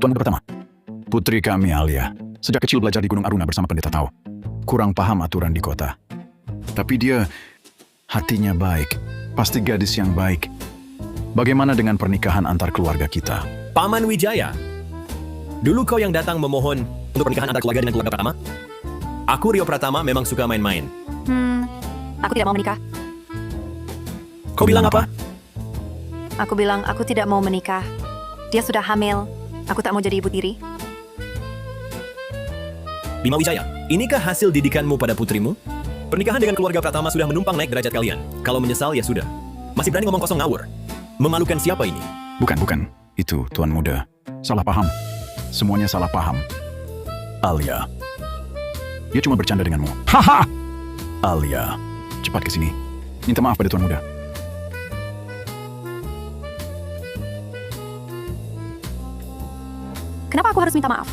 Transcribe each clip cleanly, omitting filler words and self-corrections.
Tuan Muda pertama, putri kami Alia. Sejak kecil belajar di Gunung Aruna bersama Pendeta Tao. Kurang paham aturan di kota. Tapi dia hatinya baik. Pasti gadis yang baik. Bagaimana dengan pernikahan antar keluarga kita? Paman Wijaya, dulu kau yang datang memohon untuk pernikahan antar keluarga dengan keluarga Pratama? Aku Rio Pratama memang suka main-main. Aku tidak mau menikah. Kau bilang apa? Aku bilang aku tidak mau menikah. Dia sudah hamil. Aku tak mau jadi ibu tiri. Bima Wijaya, inikah hasil didikanmu pada putrimu? Pernikahan dengan keluarga Pratama sudah menumpang naik derajat kalian. Kalau menyesal ya sudah. Masih berani ngomong kosong ngawur. Memalukan siapa ini? Bukan. Itu Tuan Muda. Salah paham. Semuanya salah paham. Alia. Dia cuma bercanda denganmu. Haha! Alia, cepat ke sini. Minta maaf pada Tuan Muda. Kenapa aku harus minta maaf?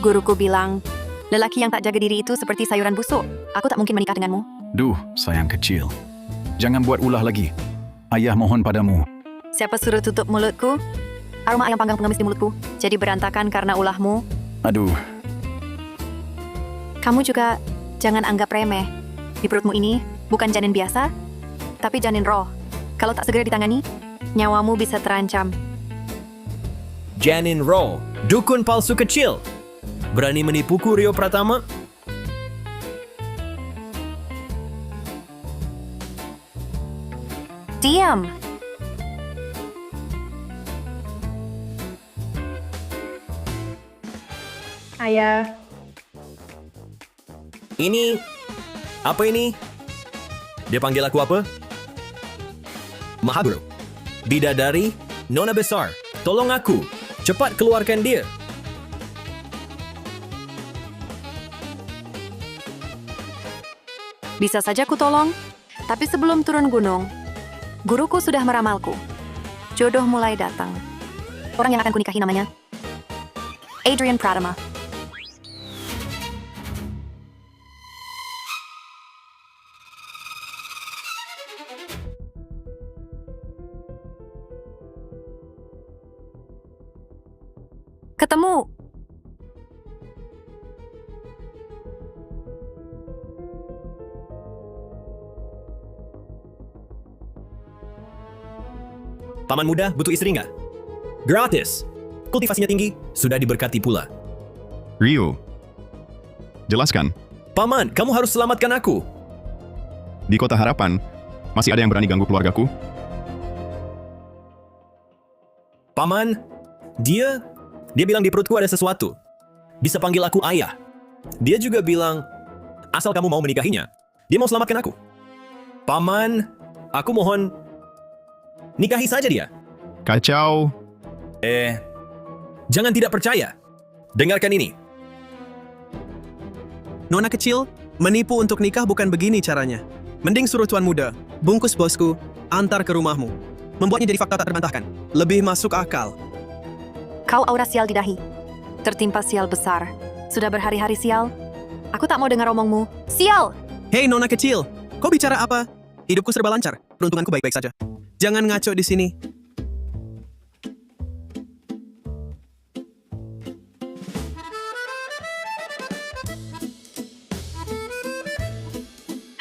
Guruku bilang, lelaki yang tak jaga diri itu seperti sayuran busuk. Aku tak mungkin menikah denganmu. Duh, sayang kecil. Jangan buat ulah lagi. Ayah mohon padamu. Siapa suruh tutup mulutku? Aroma ayam panggang pengemis di mulutku. Jadi berantakan karena ulahmu. Aduh, Kamu juga jangan anggap remeh. Di perutmu ini bukan janin biasa, tapi janin roh. Kalau tak segera ditangani, nyawamu bisa terancam. Janin Ro, dukun palsu kecil. Berani menipuku Rio Pratama? Diam! Ayah, Ini... Apa ini? Dia panggil aku apa? Mahaguru. Bidadari, Nona Besar. Tolong aku. Cepat keluarkan dia. Bisa saja ku tolong, tapi sebelum turun gunung, guruku sudah meramalku. Jodoh mulai datang. Orang yang akan kunikahi namanya Adrian Pratama. Ketemu. Paman muda butuh istri nggak? Gratis. Kultivasinya tinggi, sudah diberkati pula. Rio, jelaskan. Paman, kamu harus selamatkan aku. Di Kota Harapan, masih ada yang berani ganggu keluargaku? Paman, dia bilang di perutku ada sesuatu. Bisa panggil aku ayah. Dia juga bilang, asal kamu mau menikahinya, dia mau selamatkan aku. Paman, aku mohon, nikahi saja dia. Kacau. Jangan tidak percaya. Dengarkan ini. Nona kecil, menipu untuk nikah bukan begini caranya. Mending suruh tuan muda, bungkus bosku, antar ke rumahmu. Membuatnya jadi fakta tak terbantahkan. Lebih masuk akal. Kau aura sial di dahi. Tertimpa sial besar. Sudah berhari-hari sial. Aku tak mau dengar omongmu. Sial! Hei nona kecil, kau bicara apa? Hidupku serba lancar, peruntunganku baik-baik saja. Jangan ngaco di sini.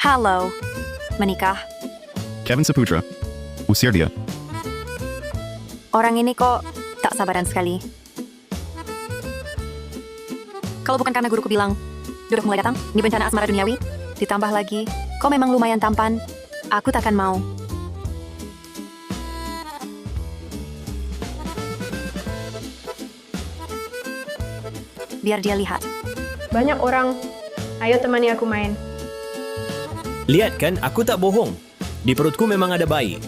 Halo. Menikah. Kevin Saputra, usir dia. Orang ini kok tak sabaran sekali. Kalau bukan karena guruku bilang, jodoh mulai datang, ini bencana asmara duniawi, ditambah lagi, kau memang lumayan tampan, aku takkan mau. Biar dia lihat. banyak orang. Ayo temani aku main. Lihat kan, aku tak bohong. Di perutku memang ada bayi.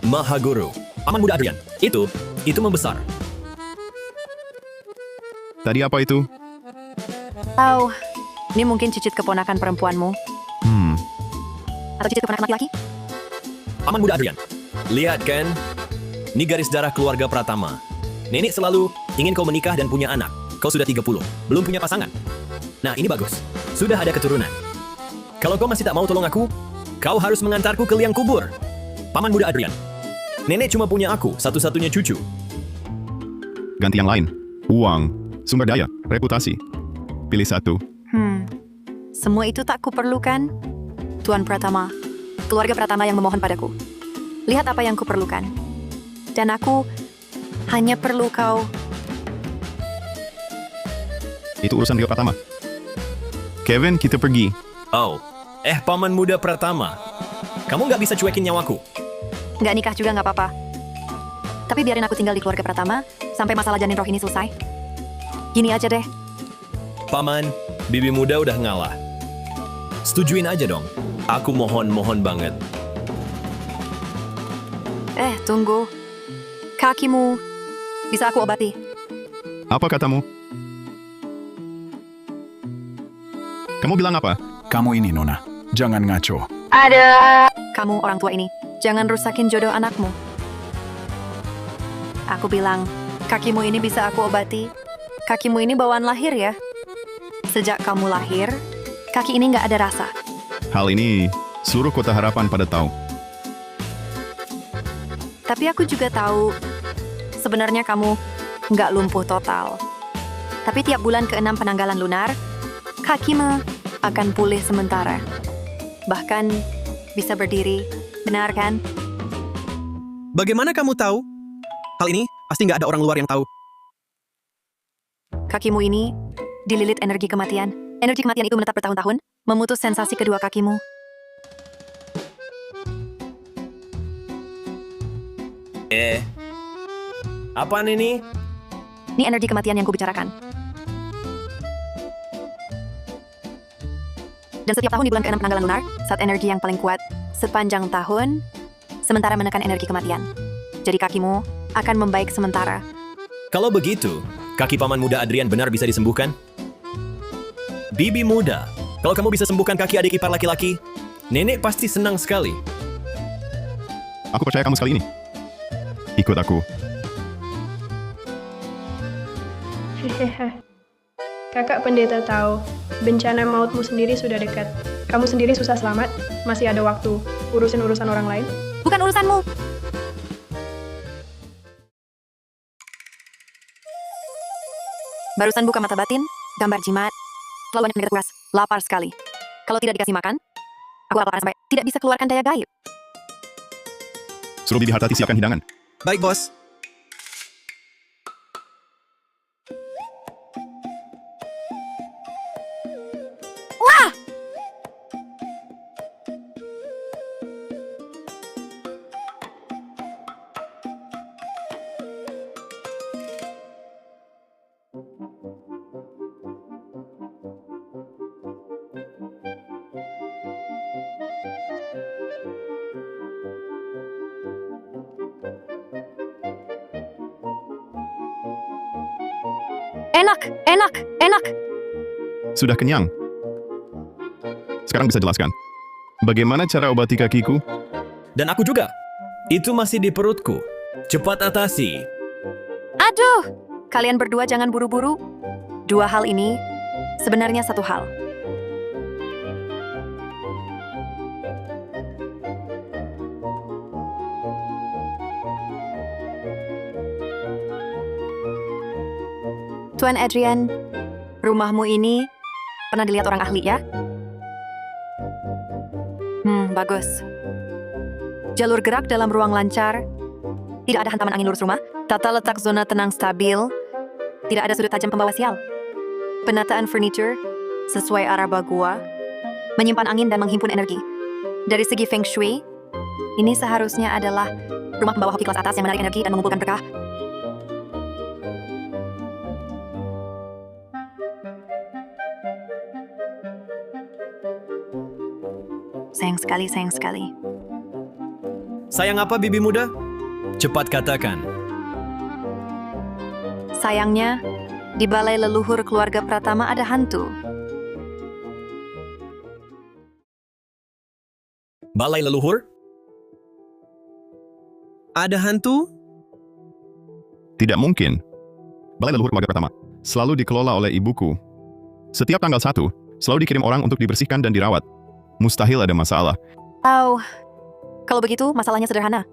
Mahaguru, paman muda Adrian. Itu membesar. Tadi apa itu? Oh, ini mungkin cicit keponakan perempuanmu. Atau cicit keponakan laki-laki? Paman muda Adrian. Lihat kan, ini garis darah keluarga Pratama. Nenek selalu ingin kau menikah dan punya anak. Kau sudah 30, belum punya pasangan. Nah, ini bagus. Sudah ada keturunan. Kalau kau masih tak mau tolong aku, Kau harus mengantarku ke liang kubur. Paman muda Adrian. Nenek cuma punya aku, satu-satunya cucu. Ganti yang lain. Uang, sumber daya, reputasi. Pilih satu. Semua itu tak kuperlukan, Tuan Pratama. Keluarga Pratama yang memohon padaku. Lihat apa yang kuperlukan. Dan aku hanya perlu kau. Itu urusan Rio Pratama. Kevin, kita pergi. Oh, Paman muda Pratama. Kamu nggak bisa cuekin nyawaku. Nggak nikah juga nggak apa-apa. Tapi biarin aku tinggal di keluarga Pratama sampai masalah janin roh ini selesai. Gini aja deh. Paman, bibi muda udah ngalah. Setujuin aja dong. Aku mohon banget. Tunggu. Kakimu bisa aku obati. Apa katamu? Kamu bilang apa? Kamu ini, Nona. Jangan ngaco. Kamu orang tua ini, jangan rusakin jodoh anakmu. Aku bilang, kakimu ini bisa aku obati. Kakimu ini bawaan lahir ya. Sejak kamu lahir, kaki ini nggak ada rasa. Hal ini seluruh Kota Harapan pada tahu. Tapi aku juga tahu, sebenarnya kamu nggak lumpuh total. Tapi tiap bulan ke-6 penanggalan lunar, kakimu akan pulih sementara. Bahkan bisa berdiri, benar kan? Bagaimana kamu tahu? Hal ini pasti nggak ada orang luar yang tahu. Kakimu ini dililit energi kematian. Energi kematian itu menetap bertahun-tahun, memutus sensasi kedua kakimu. Apaan ini? Ini energi kematian yang kubicarakan. Dan setiap tahun di bulan ke-6 penanggalan lunar, saat energi yang paling kuat sepanjang tahun, sementara menekan energi kematian. Jadi kakimu akan membaik sementara. Kalau begitu, kaki Paman muda Adrian benar bisa disembuhkan? Bibi muda, kalau kamu bisa sembuhkan kaki adik ipar laki-laki, nenek pasti senang sekali. Aku percaya kamu sekali ini. Ikut aku. Hehehe. Kakak pendeta tahu, bencana mautmu sendiri sudah dekat. Kamu sendiri susah selamat, masih ada waktu. Urusin urusan orang lain. Bukan urusanmu. Barusan buka mata batin, gambar jimat. Selalu banyak negatif keras, lapar sekali. Kalau tidak dikasih makan, aku lapar sampai tidak bisa keluarkan daya gaib. Suruh Bibi Hartati siapkan hidangan. Baik, bos. Enak. Sudah kenyang? Sekarang bisa jelaskan. Bagaimana cara obati kakiku? Dan aku juga. Itu masih di perutku. Cepat atasi. Aduh, kalian berdua jangan buru-buru. Dua hal ini sebenarnya satu hal. Tuan Adrian, rumahmu ini pernah dilihat orang ahli ya? Bagus. Jalur gerak dalam ruang lancar, tidak ada hantaman angin lurus rumah, tata letak zona tenang stabil, tidak ada sudut tajam pembawa sial. Penataan furniture sesuai arah bagua, menyimpan angin dan menghimpun energi. Dari segi feng shui, ini seharusnya adalah rumah pembawa hoki kelas atas yang menarik energi dan mengumpulkan berkah. Sayang sekali. Sayang apa, bibi muda? Cepat katakan. Sayangnya, di balai leluhur keluarga Pratama ada hantu. Balai leluhur? Ada hantu? Tidak mungkin. Balai leluhur keluarga pertama selalu dikelola oleh ibuku. Setiap tanggal 1, selalu dikirim orang untuk dibersihkan dan dirawat. Mustahil ada masalah. Oh, kalau begitu masalahnya sederhana.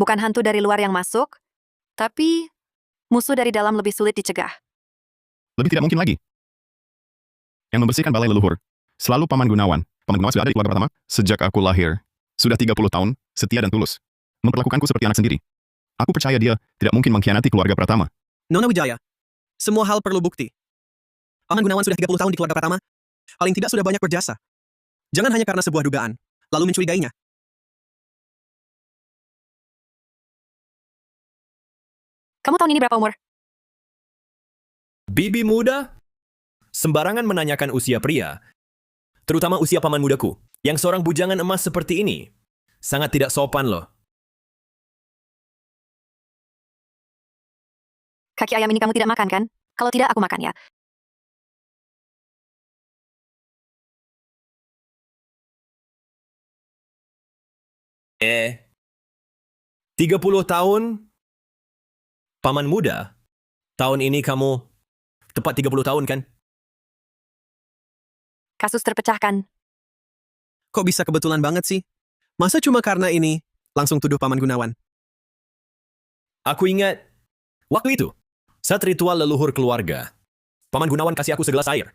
Bukan hantu dari luar yang masuk, tapi musuh dari dalam lebih sulit dicegah. Lebih tidak mungkin lagi. Yang membersihkan balai leluhur. Selalu Paman Gunawan. Paman Gunawan sudah ada di keluarga pertama sejak aku lahir. Sudah 30 tahun, setia dan tulus. Memperlakukanku seperti anak sendiri. Aku percaya dia tidak mungkin mengkhianati keluarga Pratama. Nona Wijaya, semua hal perlu bukti. Paman Gunawan sudah 30 tahun di keluarga Pratama. Paling tidak sudah banyak berjasa. Jangan hanya karena sebuah dugaan, lalu mencurigainya. Kamu tahun ini berapa umur? Bibi muda? Sembarangan menanyakan usia pria. Terutama usia paman mudaku, yang seorang bujangan emas seperti ini. Sangat tidak sopan loh. Kaki ayam ini kamu tidak makan kan? Kalau tidak, aku makan ya. Eh, 30 tahun? Paman muda? Tahun ini kamu tepat 30 tahun kan? Kasus terpecahkan. Kok bisa kebetulan banget sih? Masa cuma karena ini, langsung tuduh Paman Gunawan? Aku ingat, waktu itu, saat ritual leluhur keluarga, Paman Gunawan kasih aku segelas air.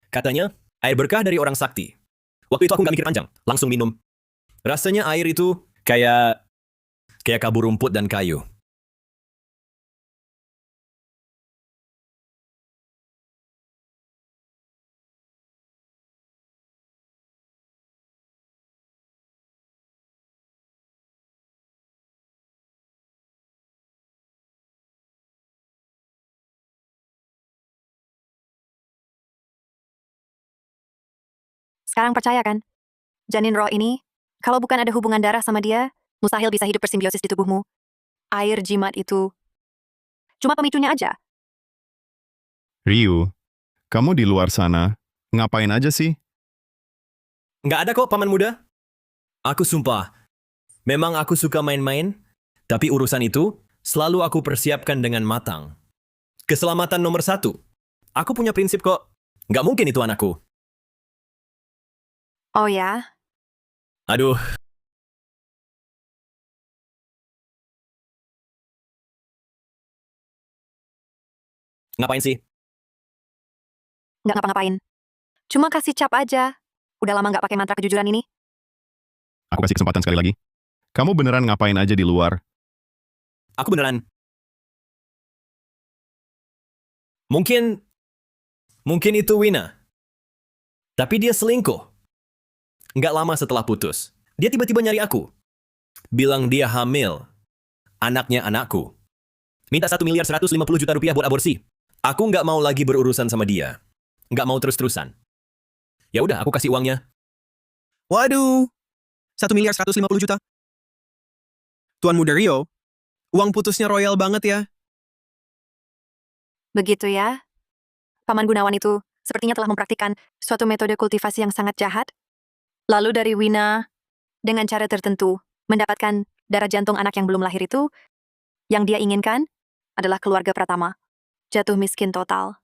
Katanya, air berkah dari orang sakti. Waktu itu aku nggak mikir panjang, langsung minum. Rasanya air itu kayak kabur rumput dan kayu. Sekarang percaya kan? Janin roh ini, kalau bukan ada hubungan darah sama dia, mustahil bisa hidup bersimbiosis di tubuhmu. Air jimat itu cuma pemicunya aja. Ryu, kamu di luar sana, ngapain aja sih? Nggak ada kok, Paman Muda. Aku sumpah, memang aku suka main-main, tapi urusan itu selalu aku persiapkan dengan matang. Keselamatan nomor 1. Aku punya prinsip kok. Nggak mungkin itu anakku. Oh ya? Aduh, ngapain sih? Nggak ngapa-ngapain. Cuma kasih cap aja. Udah lama nggak pakai mantra kejujuran ini. Aku kasih kesempatan sekali lagi. Kamu beneran ngapain aja di luar? Aku beneran. Mungkin itu Wina. Tapi dia selingkuh. Nggak lama setelah putus. Dia tiba-tiba nyari aku. Bilang dia hamil. Anaknya anakku. Minta 1.150.000.000 rupiah buat aborsi. Aku nggak mau lagi berurusan sama dia. Nggak mau terus-terusan. Ya udah, aku kasih uangnya. Waduh, 1.150.000.000. Tuan Muda Rio, uang putusnya royal banget ya. Begitu ya? Paman Gunawan itu sepertinya telah mempraktikkan suatu metode kultivasi yang sangat jahat. Lalu dari Wina, dengan cara tertentu, mendapatkan darah jantung anak yang belum lahir itu, yang dia inginkan adalah keluarga Pratama. Jatuh miskin total.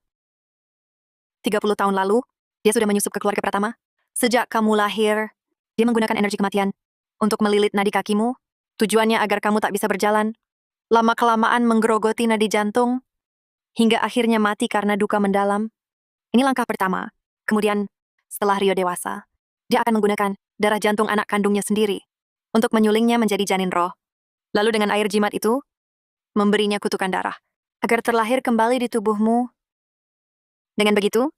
30 tahun lalu, dia sudah menyusup ke keluarga Pratama. Sejak kamu lahir, dia menggunakan energi kematian untuk melilit nadi kakimu, tujuannya agar kamu tak bisa berjalan. Lama-kelamaan menggerogoti nadi jantung, hingga akhirnya mati karena duka mendalam. Ini langkah pertama. Kemudian, setelah Rio dewasa, dia akan menggunakan darah jantung anak kandungnya sendiri untuk menyulingnya menjadi janin roh. Lalu dengan air jimat itu, memberinya kutukan darah, agar terlahir kembali di tubuhmu. Dengan begitu,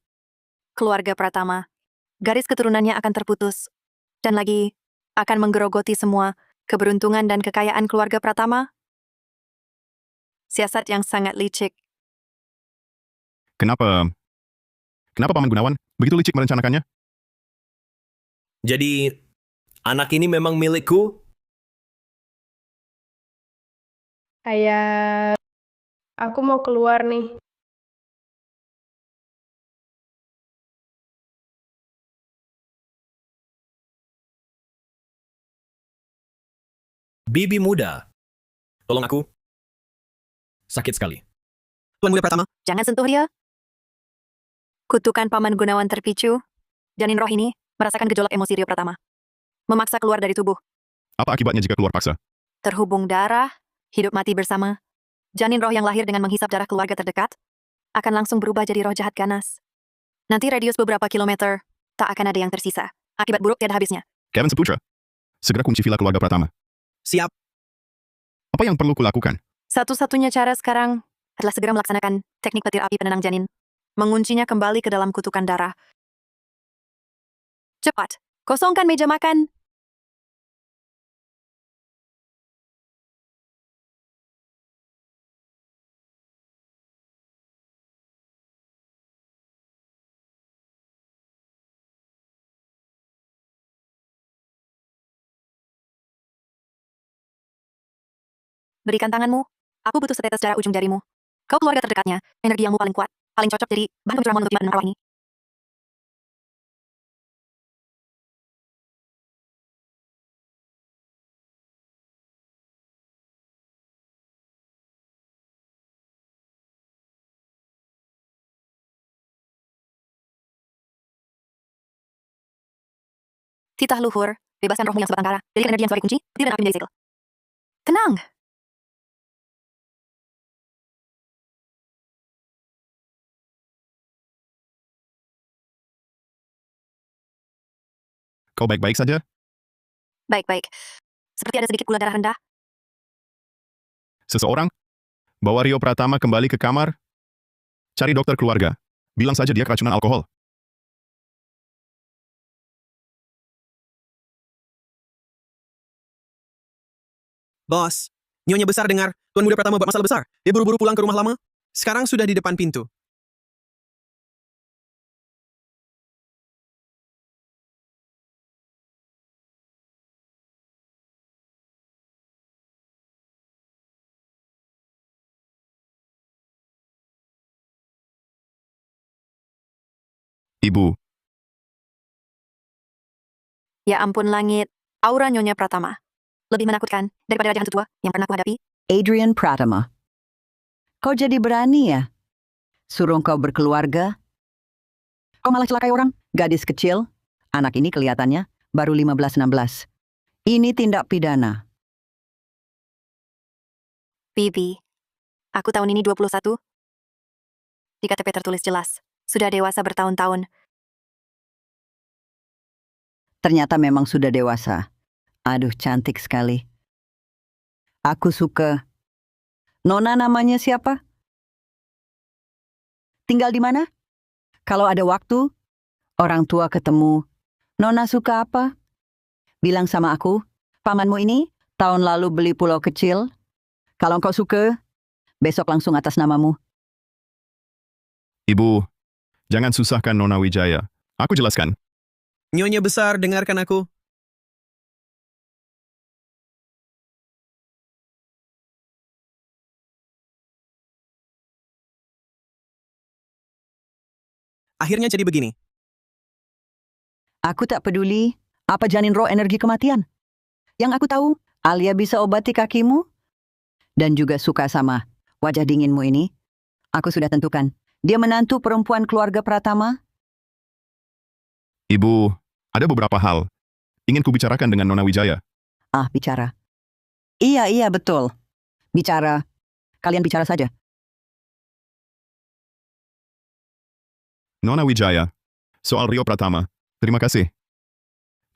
keluarga Pratama, garis keturunannya akan terputus, dan lagi akan menggerogoti semua keberuntungan dan kekayaan keluarga Pratama. Siasat yang sangat licik. Kenapa Paman Gunawan begitu licik merencanakannya? Jadi, anak ini memang milikku? Kayak aku mau keluar nih. Bibi muda. Tolong aku. Sakit sekali. Tuan Muda Pratama, Jangan sentuh dia. Kutukan Paman Gunawan terpicu. Janin roh ini merasakan gejolak emosi Rio Pratama. Memaksa keluar dari tubuh. Apa akibatnya jika keluar paksa? Terhubung darah, hidup mati bersama. Janin roh yang lahir dengan menghisap darah keluarga terdekat akan langsung berubah jadi roh jahat ganas. Nanti radius beberapa kilometer, tak akan ada yang tersisa. Akibat buruk tiada habisnya. Kevin Seputra. Segera kunci villa keluarga Pratama. siap. Apa yang perlu kulakukan? Satu-satunya cara sekarang adalah segera melaksanakan teknik petir api penenang janin. Menguncinya kembali ke dalam kutukan darah. Cepat, kosongkan meja makan. Berikan tanganmu. Aku butuh setetes darah ujung jarimu. Kau keluarga terdekatnya, energi yangmu paling kuat, paling cocok jadi bahan pencurahan untuk tiba arwah ini. Titah luhur, bebaskan rohmu yang sebatang kara dari energi yang sudah dikunci, petir dan api menjadi segel. Tenang. Kau baik-baik saja? Baik-baik. Seperti ada sedikit gula darah rendah. Seseorang? Bawa Rio Pratama kembali ke kamar? Cari dokter keluarga. Bilang saja dia keracunan alkohol. Bos, Nyonya Besar dengar, Tuan Muda Pratama buat masalah besar. Dia buru-buru pulang ke rumah lama. Sekarang sudah di depan pintu. Ibu, Ya ampun langit, aura Nyonya Pratama. Lebih menakutkan daripada raja hantu tua yang pernah kuhadapi. Adrian Pratama. Kau jadi berani ya? Suruh kau berkeluarga? Kau malah celakai orang? Gadis kecil? Anak ini kelihatannya baru 15-16. Ini tindak pidana. Bibi, aku tahun ini 21. Di KTP tertulis jelas, sudah dewasa bertahun-tahun. Ternyata memang sudah dewasa. Aduh, cantik sekali. Aku suka. Nona namanya siapa? Tinggal di mana? Kalau ada waktu, orang tua ketemu. Nona suka apa? Bilang sama aku, pamanmu ini tahun lalu beli pulau kecil. Kalau kau suka, besok langsung atas namamu. Ibu, jangan susahkan Nona Wijaya. Aku jelaskan. Nyonya Besar, dengarkan aku. Akhirnya jadi begini. Aku tak peduli apa janin roh energi kematian. Yang aku tahu, Alia bisa obati kakimu dan juga suka sama wajah dinginmu ini. Aku sudah tentukan. Dia menantu perempuan keluarga Pratama. Ibu, ada beberapa hal. Ingin kubicarakan dengan Nona Wijaya. Ah, bicara. Iya, betul. Bicara. Kalian bicara saja. Nona Wijaya, soal Rio Pratama. Terima kasih.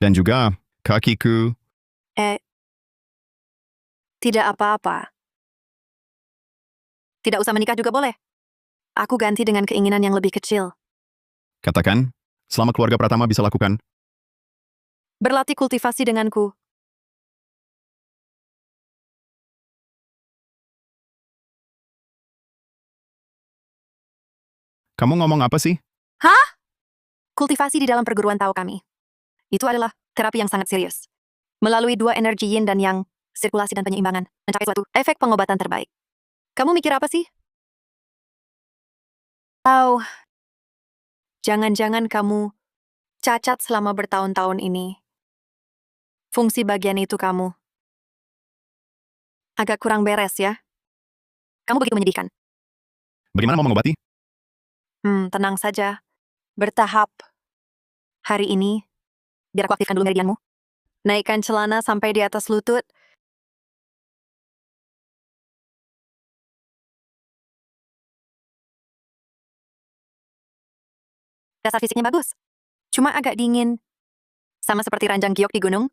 Dan juga kakiku. Tidak apa-apa. Tidak usah menikah juga boleh. Aku ganti dengan keinginan yang lebih kecil. Katakan, selama keluarga Pratama bisa lakukan. Berlatih kultivasi denganku. Kamu ngomong apa sih? Kultivasi di dalam perguruan Tao kami. Itu adalah terapi yang sangat serius. Melalui dua energi yin dan yang, sirkulasi dan penyeimbangan, mencapai suatu efek pengobatan terbaik. Kamu mikir apa sih? Jangan-jangan kamu cacat selama bertahun-tahun ini. Fungsi bagian itu kamu agak kurang beres ya. Kamu begitu menyedihkan. Bagaimana mau mengobati? Tenang saja. Bertahap. Hari ini, biar aku aktifkan dulu meridianmu. Naikkan celana sampai di atas lutut. Dasar fisiknya bagus. Cuma agak dingin. Sama seperti ranjang giok di gunung.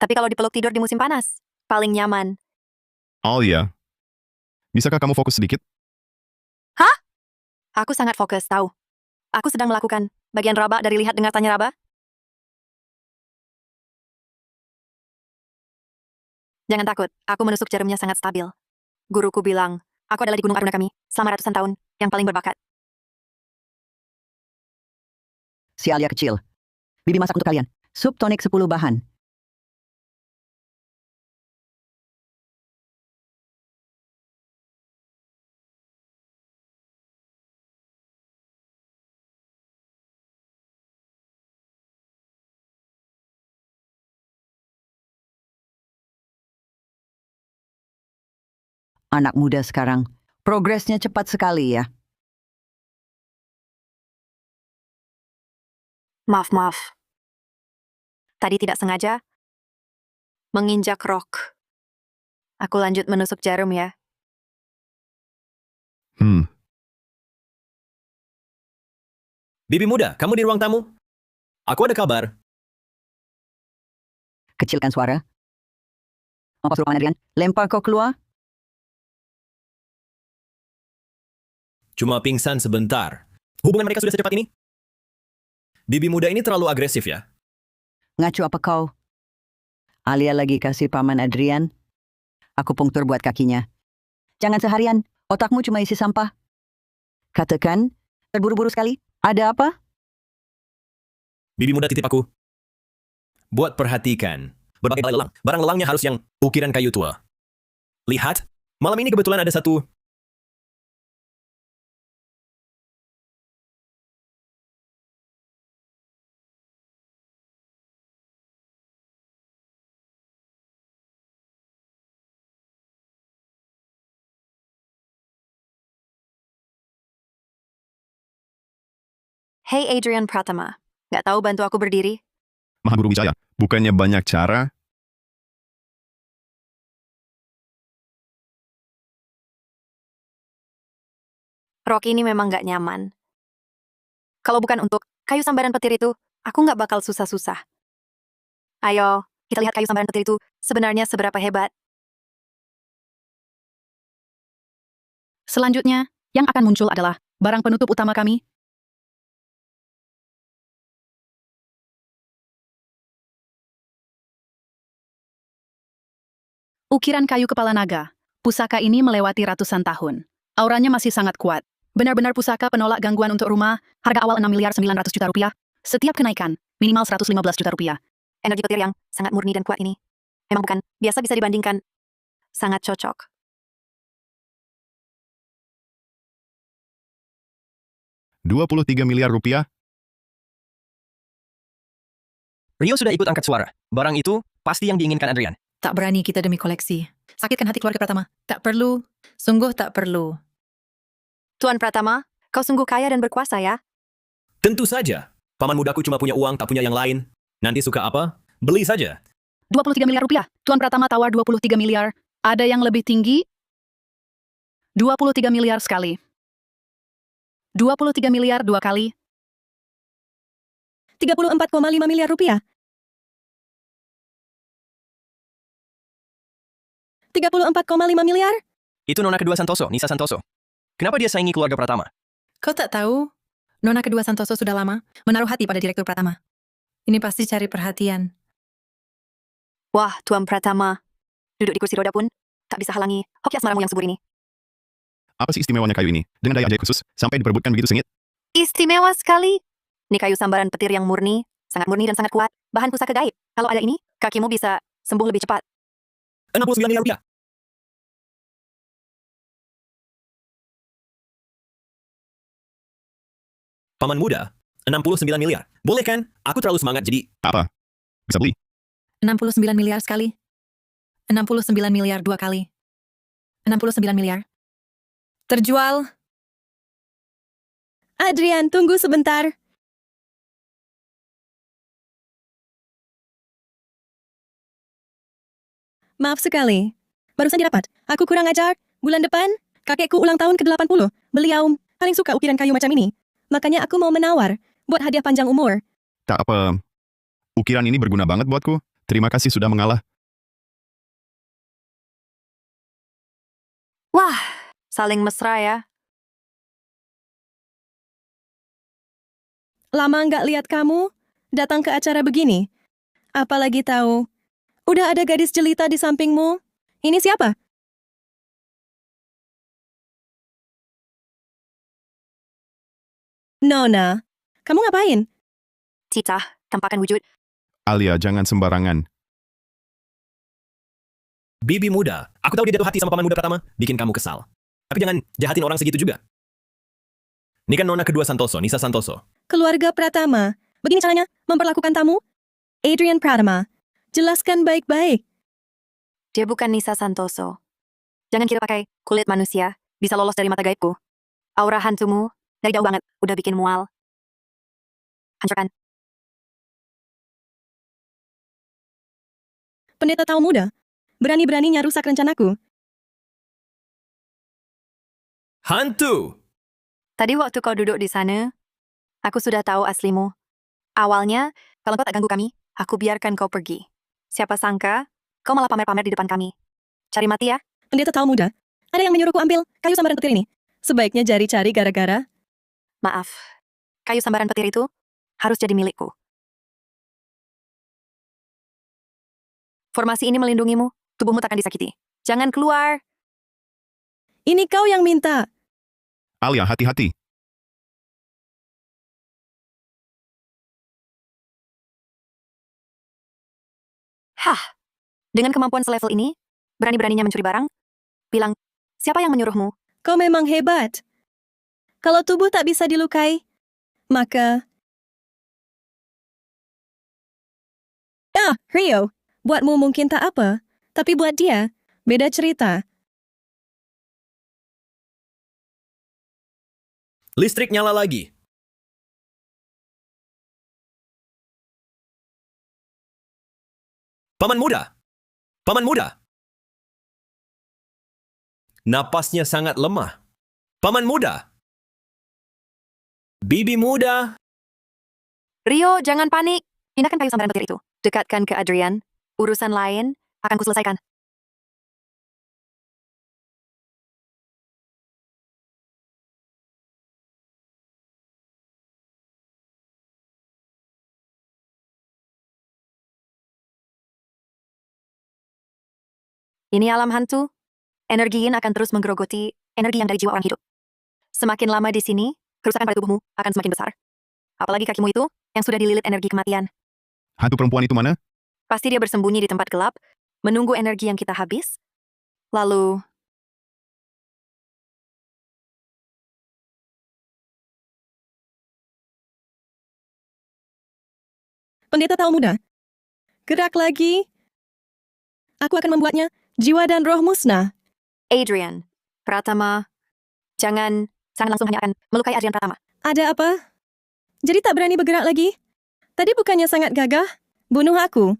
Tapi kalau dipeluk tidur di musim panas, paling nyaman. Alia, bisakah kamu fokus sedikit? Aku sangat fokus, tahu. Aku sedang melakukan bagian raba dari lihat dengar tanya raba. Jangan takut, aku menusuk jarumnya sangat stabil. Guruku bilang, aku adalah di Gunung Aruna kami, selama ratusan tahun, yang paling berbakat. Si Alia kecil. Bibi masak untuk kalian. Sup tonik 10 bahan. Anak muda sekarang, progresnya cepat sekali ya. Maaf. Tadi tidak sengaja menginjak rok. Aku lanjut menusuk jarum ya. Bibi muda, kamu di ruang tamu? Aku ada kabar. Kecilkan suara. Apa suruh Adrian? Lempar kau keluar. Cuma pingsan sebentar. Hubungan mereka sudah secepat ini? Bibi muda ini terlalu agresif ya? Ngacu apa kau? Alia lagi kasih paman Adrian. Aku punktur buat kakinya. Jangan seharian, otakmu cuma isi sampah. Katakan, terburu-buru sekali. Ada apa? Bibi muda titip aku. Buat perhatikan. Berbagai balai lelang. Barang lelangnya harus yang ukiran kayu tua. Lihat, malam ini kebetulan ada satu. Hey Adrian Pratama, nggak tahu bantu aku berdiri? Maha Guru Wijaya, bukannya banyak cara? Rok ini memang nggak nyaman. Kalau bukan untuk kayu sambaran petir itu, aku nggak bakal susah-susah. Ayo, kita lihat kayu sambaran petir itu sebenarnya seberapa hebat. Selanjutnya, yang akan muncul adalah barang penutup utama kami. Ukiran kayu kepala naga. Pusaka ini melewati ratusan tahun. Auranya masih sangat kuat. Benar-benar pusaka penolak gangguan untuk rumah, harga awal 6.900.000.000 rupiah. Setiap kenaikan, minimal 115 juta rupiah. Energi petir yang sangat murni dan kuat ini. Emang bukan biasa bisa dibandingkan. Sangat cocok. $23 miliar. Rio sudah ikut angkat suara. Barang itu pasti yang diinginkan Adrian. Tak berani kita demi koleksi. Sakitkan hati keluarga Pratama. Tak perlu. Sungguh tak perlu. Tuan Pratama, kau sungguh kaya dan berkuasa ya? Tentu saja. Paman mudaku cuma punya uang, tak punya yang lain. Nanti suka apa? Beli saja. 23 miliar rupiah. Tuan Pratama tawar 23 miliar. Ada yang lebih tinggi? 23 miliar sekali. 23 miliar 2 kali. 34,5 miliar rupiah. 34,5 miliar? Itu nona kedua Santoso, Nisa Santoso. Kenapa dia saingi keluarga Pratama? Kau tak tahu? Nona kedua Santoso sudah lama menaruh hati pada Direktur Pratama. Ini pasti cari perhatian. Wah, Tuan Pratama. Duduk di kursi roda pun tak bisa halangi hoki asmaramu yang subur ini. Apa sih istimewanya kayu ini? Dengan daya ajaib khusus, sampai diperebutkan begitu sengit? Istimewa sekali. Ini kayu sambaran petir yang murni dan sangat kuat. Bahan pusaka gaib. Kalau ada ini, kakimu bisa sembuh lebih cepat. 69 miliar rupiah. Paman muda, 69 miliar. Boleh kan? Aku terlalu semangat jadi... Apa? Bisa beli? 69 miliar sekali. 69 miliar 2 kali. 69 miliar. Terjual. Adrian, tunggu sebentar. Maaf sekali. Barusan didapat. Aku kurang ajar. Bulan depan, kakekku ulang tahun ke-80. Beliau paling suka ukiran kayu macam ini. Makanya aku mau menawar. Buat hadiah panjang umur. Tak apa. Ukiran ini berguna banget buatku. Terima kasih sudah mengalah. Wah, saling mesra ya. Lama nggak lihat kamu datang ke acara begini. Apalagi tahu, udah ada gadis jelita di sampingmu. Ini siapa? Nona, kamu ngapain? Cita, tampakan wujud. Alia, jangan sembarangan. Bibi muda, aku tahu dia jatuh hati sama paman muda pertama, bikin kamu kesal. Tapi jangan jahatin orang segitu juga. Ini kan nona kedua Santoso, Nisa Santoso. Keluarga Pratama. Begini caranya memperlakukan tamu? Adrian Pratama, jelaskan baik-baik. Dia bukan Nisa Santoso. Jangan kira pakai kulit manusia bisa lolos dari mata gaibku. Aura hantumu dari jauh banget udah bikin mual. Hancurkan. Pendeta tahu muda, berani-beraninya rusak rencanaku. Hantu! Tadi waktu kau duduk di sana, aku sudah tahu aslimu. Awalnya, kalau kau tak ganggu kami, aku biarkan kau pergi. Siapa sangka, kau malah pamer-pamer di depan kami. Cari mati ya? Pendeta tahu muda, ada yang menyuruhku ambil kayu sambaran petir ini. Sebaiknya cari-cari gara-gara. Maaf, kayu sambaran petir itu harus jadi milikku. Formasi ini melindungimu, tubuhmu takkan disakiti. Jangan keluar. Ini kau yang minta. Alia, hati-hati. Hah, dengan kemampuan selevel ini, berani-beraninya mencuri barang? Bilang, siapa yang menyuruhmu? Kau memang hebat. Kalau tubuh tak bisa dilukai, maka... Rio, buatmu mungkin tak apa, tapi buat dia, beda cerita. Listrik nyala lagi. Paman muda! Paman muda! Napasnya sangat lemah. Paman muda! Bibi muda! Rio, jangan panik. Pindahkan kayu sambaran petir itu. Dekatkan ke Adrian. Urusan lain akan kuselesaikan. Ini alam hantu. Energi yin akan terus menggerogoti energi yang dari jiwa orang hidup. Semakin lama di sini, kerusakan pada tubuhmu akan semakin besar. Apalagi kakimu itu yang sudah dililit energi kematian. Hantu perempuan itu mana? Pasti dia bersembunyi di tempat gelap, menunggu energi yang kita habis. Lalu, Pendeta tahu muda. Gerak lagi. Aku akan membuatnya jiwa dan roh musnah. Adrian, Pratama, jangan langsung hanya akan melukai Adrian Pratama. Ada apa? Jadi tak berani bergerak lagi? Tadi bukannya sangat gagah? Bunuh aku.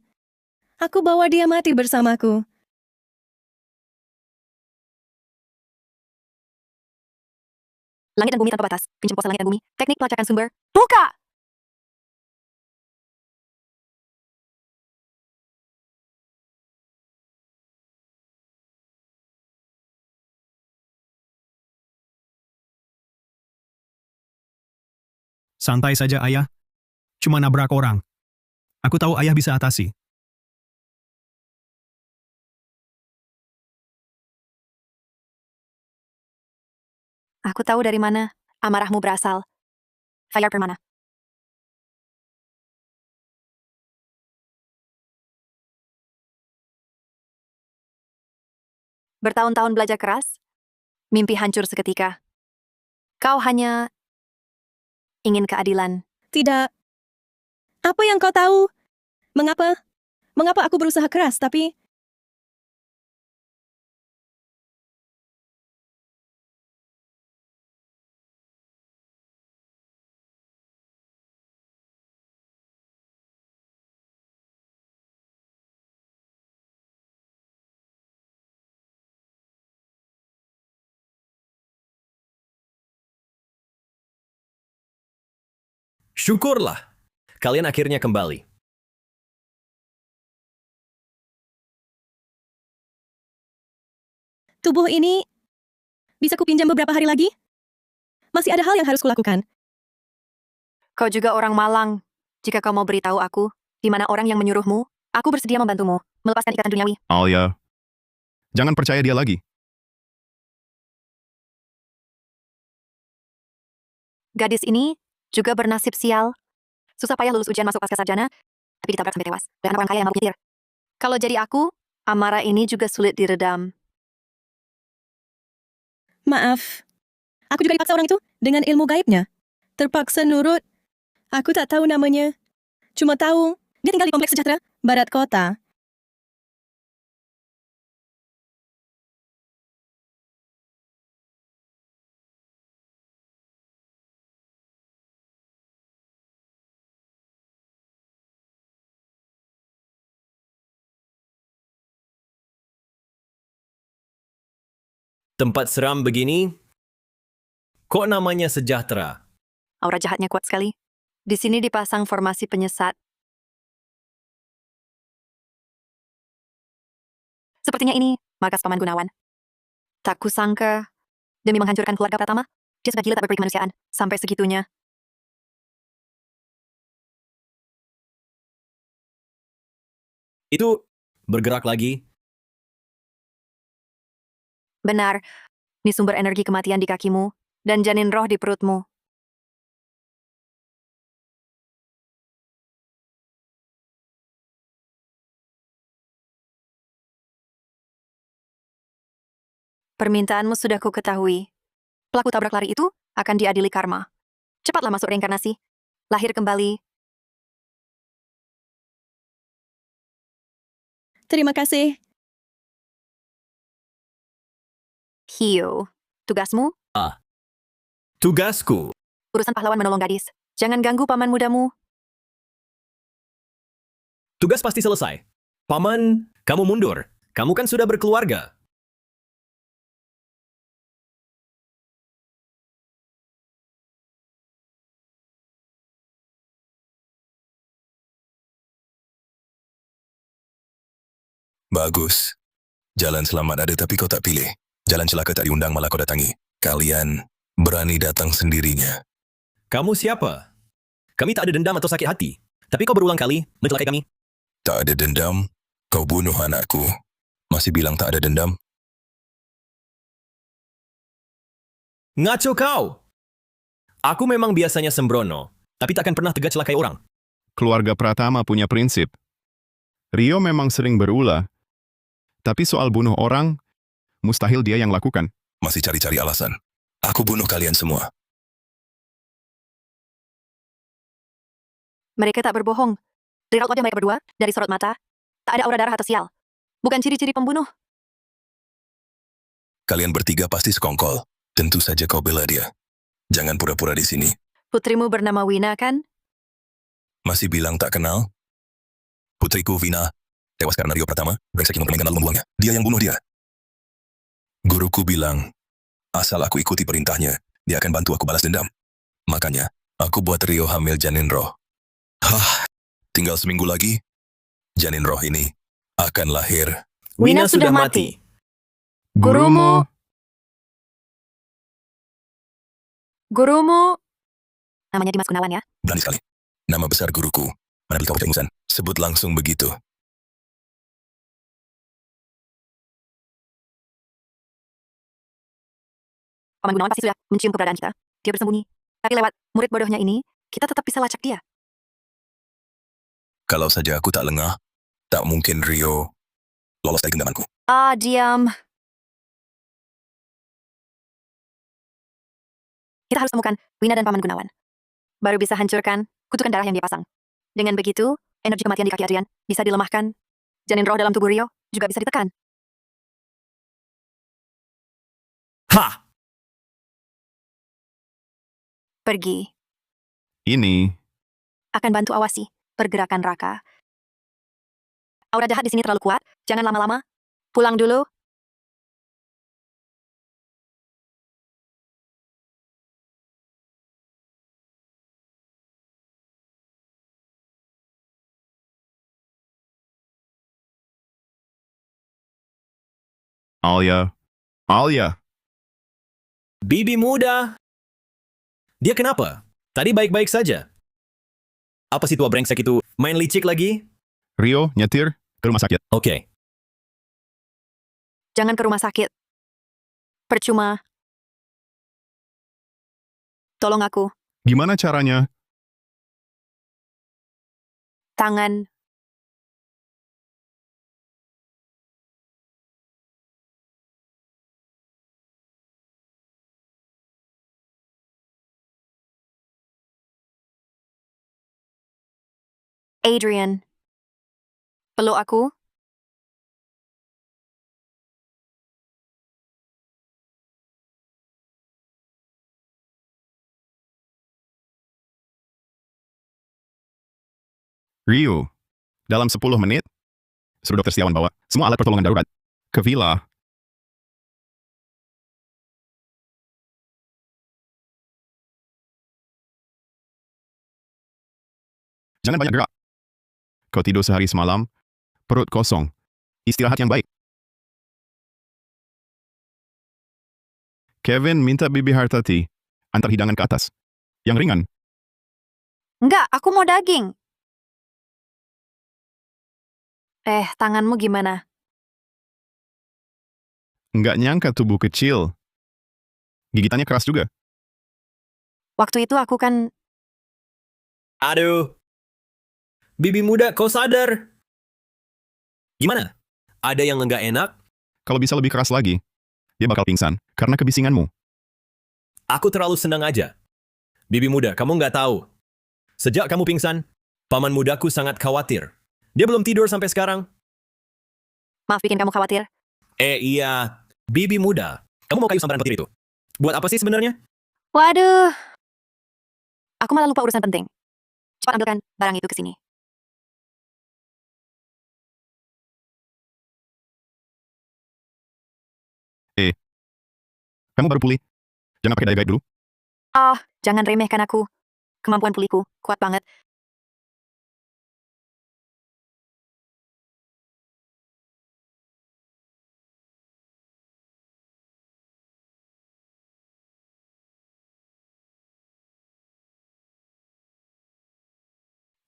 Aku bawa dia mati bersamaku. Langit dan bumi tanpa batas. Pinjam kuasa langit dan bumi. Teknik pelacakan sumber. Buka! Santai saja, Ayah. Cuma nabrak orang. Aku tahu Ayah bisa atasi. Aku tahu dari mana amarahmu berasal. Fire Permana. Bertahun-tahun belajar keras, mimpi hancur seketika. Kau hanya ingin keadilan. Tidak. Apa yang kau tahu? Mengapa? Mengapa aku berusaha keras, tapi Syukurlah, kalian akhirnya kembali. Tubuh ini bisa kupinjam beberapa hari lagi? Masih ada hal yang harus kulakukan. Kau juga orang Malang. Jika kau mau beritahu aku, di mana orang yang menyuruhmu, aku bersedia membantumu, melepaskan ikatan duniawi. Alia, jangan percaya dia lagi. Gadis ini juga bernasib sial. Susah payah lulus ujian masuk pasca sarjana, tapi ditabrak sampai tewas oleh anak orang kaya yang mabuk nyetir. Kalau jadi aku, amarah ini juga sulit diredam. Maaf. Aku juga dipaksa orang itu dengan ilmu gaibnya. Terpaksa nurut. Aku tak tahu namanya. Cuma tahu, dia tinggal di Kompleks Sejahtera, barat kota. Tempat seram begini, kok namanya sejahtera? Aura jahatnya kuat sekali. Di sini dipasang formasi penyesat. Sepertinya ini markas Paman Gunawan. Tak kusangka, demi menghancurkan keluarga Pratama, dia sudah gila tak berperi kemanusiaan, sampai segitunya. Itu bergerak lagi. Benar, ini sumber energi kematian di kakimu, dan janin roh di perutmu. Permintaanmu sudah ku ketahui. Pelaku tabrak lari itu akan diadili karma. Cepatlah masuk reinkarnasi. Lahir kembali. Terima kasih. Hiyo. Tugasmu? Tugasku. Urusan pahlawan menolong gadis. Jangan ganggu paman mudamu. Tugas pasti selesai. Paman, kamu mundur. Kamu kan sudah berkeluarga. Bagus. Jalan selamat ada tapi kau tak pilih. Jalan celaka tak diundang malah kau datangi. Kalian berani datang sendirinya. Kamu siapa? Kami tak ada dendam atau sakit hati. Tapi kau berulang kali mencelakai kami. Tak ada dendam, kau bunuh anakku. Masih bilang tak ada dendam? Ngaco kau! Aku memang biasanya sembrono, tapi takkan pernah tega celakai orang. Keluarga Pratama punya prinsip. Rio memang sering berulah, tapi soal bunuh orang, mustahil dia yang lakukan. Masih cari-cari alasan. Aku bunuh kalian semua. Mereka tak berbohong. Dari raut wajah mereka berdua, dari sorot mata, tak ada aura darah atau sial. Bukan ciri-ciri pembunuh. Kalian bertiga pasti sekongkol. Tentu saja kau bela dia. Jangan pura-pura di sini. Putrimu bernama Wina, kan? Masih bilang tak kenal? Putriku Vina, tewas karena Rio Pratama, brengsek yang mempermainkan lalu membuangnya. Dia yang bunuh dia. Guruku bilang, asal aku ikuti perintahnya, dia akan bantu aku balas dendam. Makanya, aku buat Rio hamil janin roh. Hah, tinggal seminggu lagi, janin roh ini akan lahir. Wina sudah mati. Gurumu, Gurumu... Namanya Dimas Gunawan, ya? Berani sekali. Nama besar guruku. Mana beli kau ingusan? Sebut langsung begitu. Paman Gunawan pasti sudah mencium keberadaan kita. Dia bersembunyi. Tapi lewat murid bodohnya ini, kita tetap bisa lacak dia. Kalau saja aku tak lengah, tak mungkin Rio lolos dari genggamanku. Ah, diam. Kita harus temukan Wina dan Paman Gunawan. Baru bisa hancurkan kutukan darah yang dia pasang. Dengan begitu, energi kematian di kaki Adrian bisa dilemahkan. Janin roh dalam tubuh Rio juga bisa ditekan. Hah! Pergi. ini Akan bantu awasi pergerakan Raka. Aura jahat di sini terlalu kuat. Jangan lama-lama. Pulang dulu. Alia. Alia. Bibi muda. Dia kenapa? Tadi baik-baik saja. Apa si tua brengsek itu main licik lagi? Rio, nyetir ke rumah sakit. Oke. Jangan ke rumah sakit. Percuma. Tolong aku. Gimana caranya? Tangan. Adrian. Peluk aku. Rio. Dalam 10 menit, suruh dokter Setiawan bawa semua alat pertolongan darurat ke villa. Jangan banyak gerak. Kau tidur sehari semalam, perut kosong. Istirahat yang baik. Kevin minta Bibi Hartati antar hidangan ke atas. Yang ringan. Enggak, aku mau daging. Tanganmu gimana? Nggak nyangka tubuh kecil. Gigitannya keras juga. Waktu itu aku kan... Aduh. Bibi muda, kau sadar? Gimana? Ada yang nggak enak? Kalau bisa lebih keras lagi, dia bakal pingsan karena kebisinganmu. Aku terlalu senang aja. Bibi muda, kamu nggak tahu. Sejak kamu pingsan, paman mudaku sangat khawatir. Dia belum tidur sampai sekarang. Maaf bikin kamu khawatir. Iya. Bibi muda, kamu mau kayu sambaran petir itu? Buat apa sih sebenarnya? Waduh. Aku malah lupa urusan penting. Cepat ambilkan barang itu ke sini. Kamu baru pulih. Jangan pakai daya gaib dulu. Jangan remehkan aku. Kemampuan pulihku kuat banget.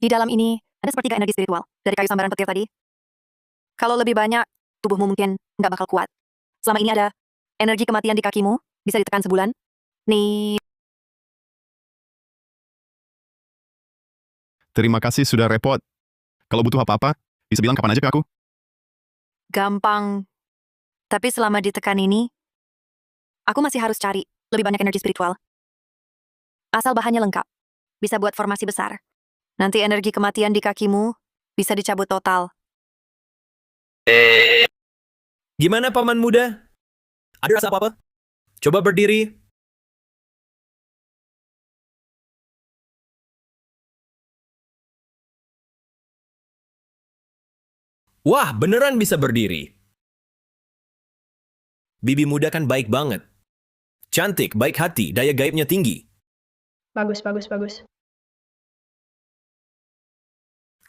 Di dalam ini, ada sepertiga energi spiritual dari kayu sambaran petir tadi. Kalau lebih banyak, tubuhmu mungkin nggak bakal kuat. Selama ini ada energi kematian di kakimu, bisa ditekan sebulan. Nih, Terima kasih sudah repot. Kalau butuh apa-apa, bisa bilang kapan aja ke aku. gampang. Tapi selama ditekan ini, aku masih harus cari lebih banyak energi spiritual. Asal bahannya lengkap, bisa buat formasi besar. Nanti energi kematian di kakimu bisa dicabut total. Gimana paman muda? Ada rasa apa-apa? Coba berdiri. Wah, beneran bisa berdiri. Bibi muda kan baik banget. Cantik, baik hati, daya gaibnya tinggi. Bagus, bagus, bagus.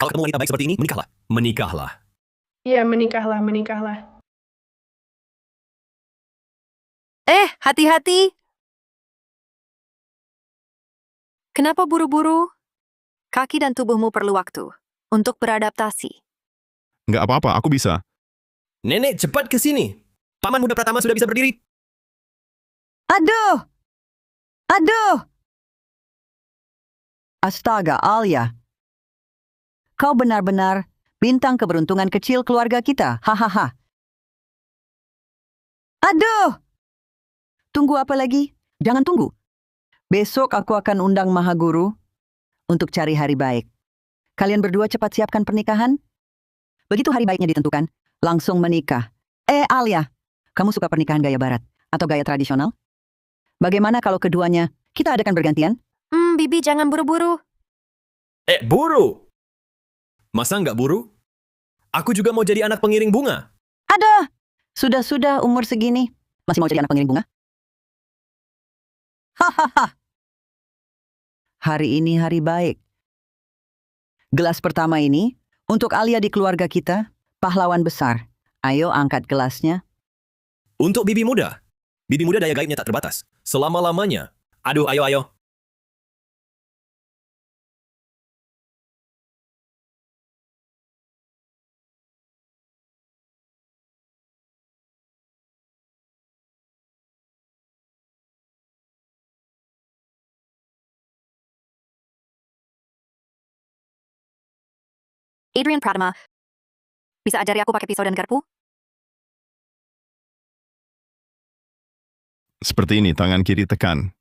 Kalau ketemu wanita baik seperti ini, menikahlah. Menikahlah. Iya, menikahlah, menikahlah. Hati-hati. Kenapa buru-buru? Kaki dan tubuhmu perlu waktu untuk beradaptasi. Nggak apa-apa, aku bisa. Nenek, cepat ke sini. Paman muda Pratama sudah bisa berdiri. Aduh! Aduh! Astaga, Alia. Kau benar-benar bintang keberuntungan kecil keluarga kita. Hahaha. Aduh! Tunggu apa lagi? Jangan tunggu. Besok aku akan undang Maha Guru untuk cari hari baik. Kalian berdua cepat siapkan pernikahan. Begitu hari baiknya ditentukan, langsung menikah. Alia, kamu suka pernikahan gaya barat atau gaya tradisional? Bagaimana kalau keduanya kita adakan bergantian? Bibi jangan buru-buru. Buru? Masa nggak buru? Aku juga mau jadi anak pengiring bunga. Ada! Sudah-sudah umur segini, masih mau jadi anak pengiring bunga? Hahaha. Hari ini hari baik. Gelas pertama ini untuk Alia di keluarga kita, pahlawan besar. Ayo angkat gelasnya. Untuk bibi muda daya gaibnya tak terbatas. Selama-lamanya. Aduh, ayo. Adrian Pratama, bisa ajari aku pakai pisau dan garpu? Seperti ini, tangan kiri tekan.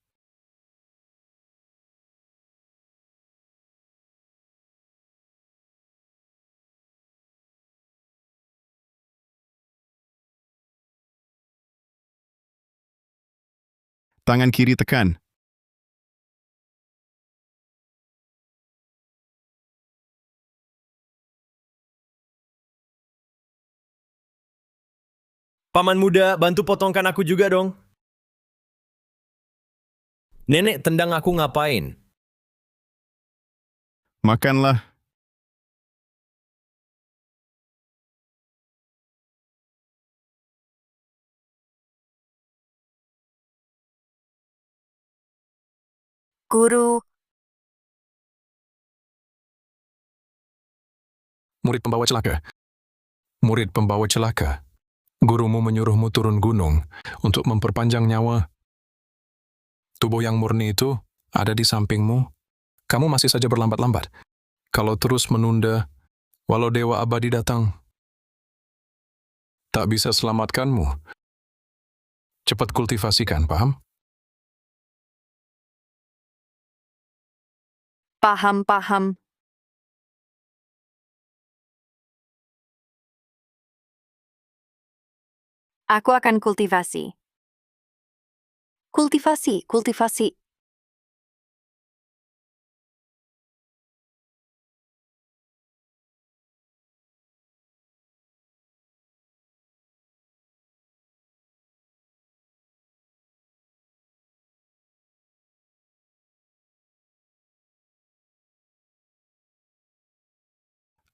Tangan kiri tekan. Paman muda, bantu potongkan aku juga dong. Nenek tendang aku ngapain? Makanlah. Guru, Murid pembawa celaka. Murid pembawa celaka. Gurumu menyuruhmu turun gunung untuk memperpanjang nyawa. Tubuh yang murni itu ada di sampingmu. Kamu masih saja berlambat-lambat. Kalau terus menunda, walau Dewa Abadi datang, tak bisa selamatkanmu. Cepat kultivasikan, paham? paham. Aku akan kultivasi. Kultivasi.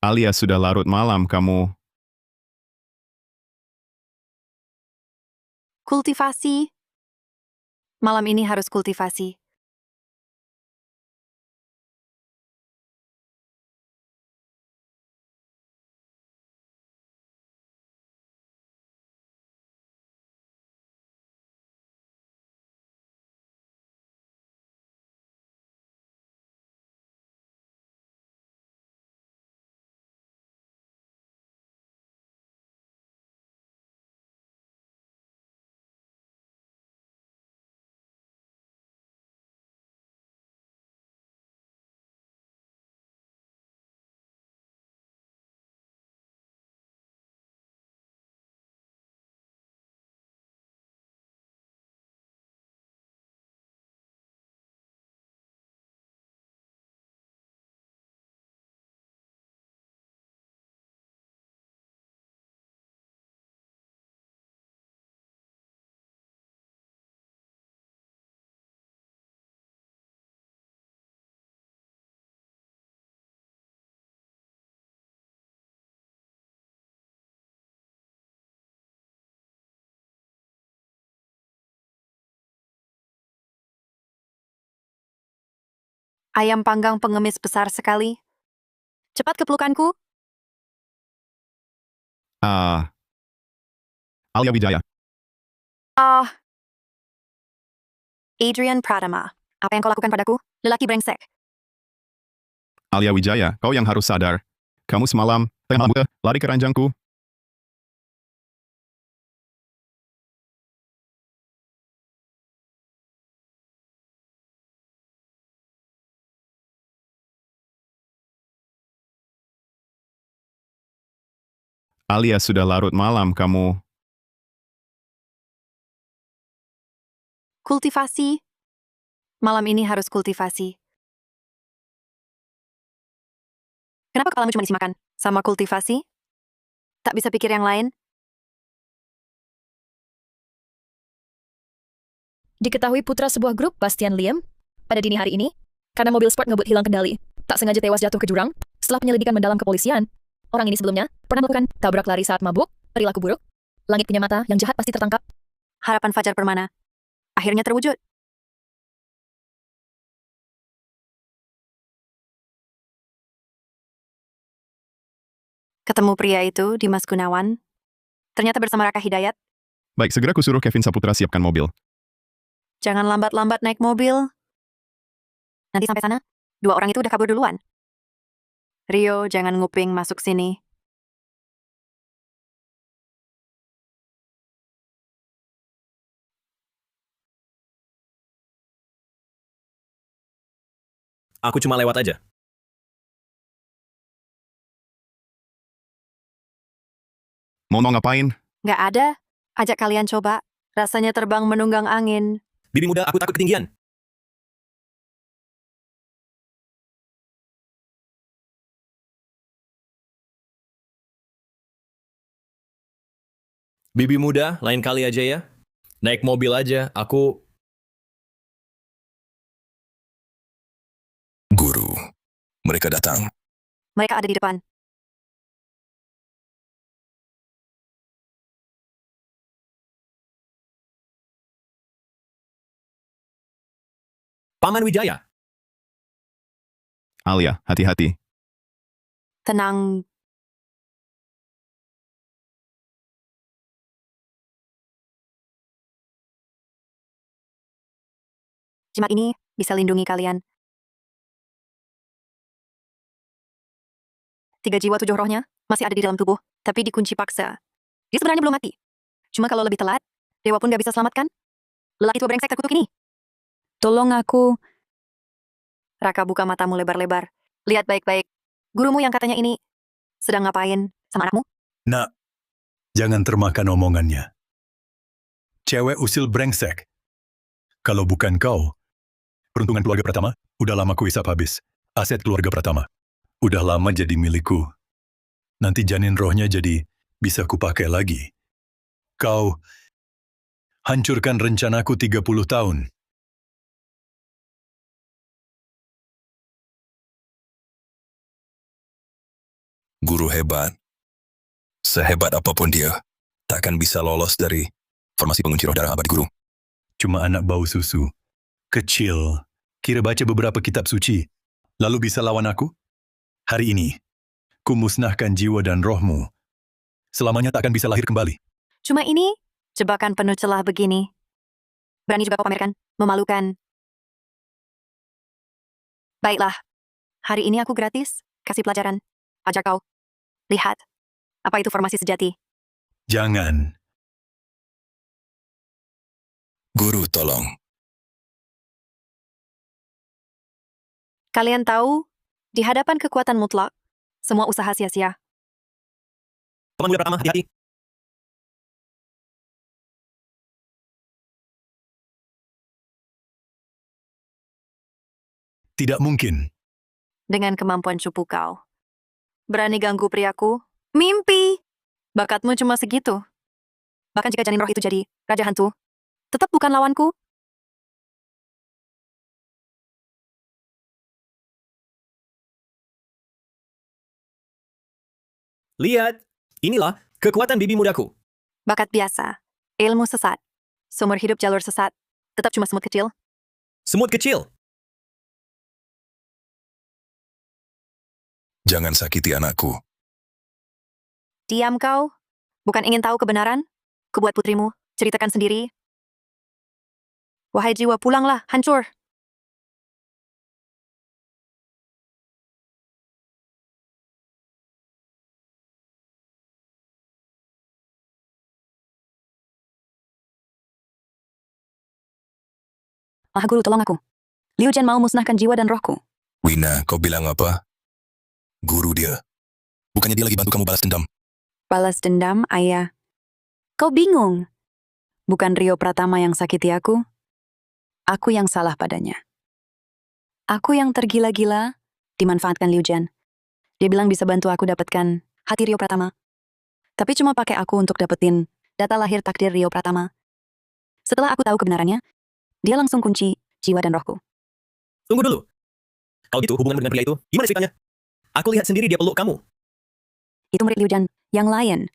Alia, sudah larut malam kamu. Kultivasi. Malam ini harus kultivasi. Ayam panggang pengemis besar sekali. Cepat ke pelukanku. Alia Wijaya. Adrian Pratama, apa yang kau lakukan padaku? Lelaki brengsek. Alia Wijaya, kau yang harus sadar. Kamu semalam, tengah malam, lari ke ranjangku. Alia, sudah larut malam kamu. Kultivasi. Malam ini harus kultivasi. Kenapa kepalamu cuma isi makan? Sama kultivasi? Tak bisa pikir yang lain? Diketahui putra sebuah grup, Bastian Liam, pada dini hari ini, karena mobil sport ngebut hilang kendali, tak sengaja tewas jatuh ke jurang. Setelah penyelidikan mendalam kepolisian, orang ini sebelumnya pernah melakukan tabrak lari saat mabuk, perilaku buruk, Langit punya mata, yang jahat pasti tertangkap. Harapan Fajar Permana akhirnya terwujud. Ketemu pria itu, Dimas Gunawan, ternyata bersama Raka Hidayat. Baik, segera kusuruh Kevin Saputra siapkan mobil. Jangan lambat-lambat naik mobil. Nanti sampai sana, 2 orang itu udah kabur duluan. Rio, jangan nguping masuk sini. Aku cuma lewat aja. Mau ngapain? Nggak ada. Ajak kalian coba. Rasanya terbang menunggang angin. Bibi muda, aku takut ketinggian. Bibi muda, lain kali aja ya. Naik mobil aja, aku... Guru, mereka datang. Mereka ada di depan. Paman Wijaya. Alia, hati-hati. Tenang. Jimat ini bisa lindungi kalian. 3 jiwa 7 rohnya masih ada di dalam tubuh, tapi dikunci paksa. Dia sebenarnya belum mati. Cuma kalau lebih telat, dewa pun gak bisa selamatkan. Lelaki tua brengsek terkutuk ini. Tolong aku. Raka, buka matamu lebar-lebar. Lihat baik-baik. Gurumu yang katanya ini sedang ngapain sama anakmu? Nak, jangan termakan omongannya. Cewek usil brengsek. Kalau bukan kau, peruntungan keluarga Pratama udah lama kuisap habis. Aset keluarga Pratama udah lama jadi milikku. Nanti janin rohnya jadi bisa kupakai lagi. Kau hancurkan rencanaku 30 tahun. Guru hebat. Sehebat apapun dia, takkan bisa lolos dari formasi pengunci roh darah abadi guru. Cuma anak bau susu. Kecil. Kira baca beberapa kitab suci. Lalu bisa lawan aku? Hari ini, ku musnahkan jiwa dan rohmu. Selamanya takkan bisa lahir kembali. Cuma ini jebakan penuh celah begini. Berani juga kau pamerkan. Memalukan. Baiklah. Hari ini aku gratis. Kasih pelajaran. Ajar kau. Lihat. Apa itu formasi sejati? Jangan. Guru, tolong. Kalian tahu, di hadapan kekuatan mutlak, semua usaha sia-sia. Paman muda Pratama, hati-hati. Tidak mungkin. Dengan kemampuan cupu kau. Berani ganggu priaku? Mimpi! Bakatmu cuma segitu. Bahkan jika janin roh itu jadi raja hantu, tetap bukan lawanku. Lihat, inilah kekuatan bibi mudaku. Bakat biasa. Ilmu sesat. Sumber hidup jalur sesat. Tetap cuma semut kecil. Semut kecil. Jangan sakiti anakku. Diam kau. Bukan ingin tahu kebenaran? Kubuat putrimu. Ceritakan sendiri. Wahai jiwa, pulanglah. Hancur. Maha Guru, tolong aku. Liu Jian mau musnahkan jiwa dan rohku. Wina, kau bilang apa? Guru dia. Bukannya dia lagi bantu kamu balas dendam. Balas dendam, ayah. Kau bingung. Bukan Rio Pratama yang sakiti aku. Aku yang salah padanya. Aku yang tergila-gila dimanfaatkan Liu Jian. Dia bilang bisa bantu aku dapatkan hati Rio Pratama. Tapi cuma pakai aku untuk dapetin data lahir takdir Rio Pratama. Setelah aku tahu kebenarannya, dia langsung kunci jiwa dan rohku. Tunggu dulu. Kalau gitu hubungan dengan pria itu, gimana ceritanya? Aku lihat sendiri dia peluk kamu. Itu murid Liu Jian yang lain.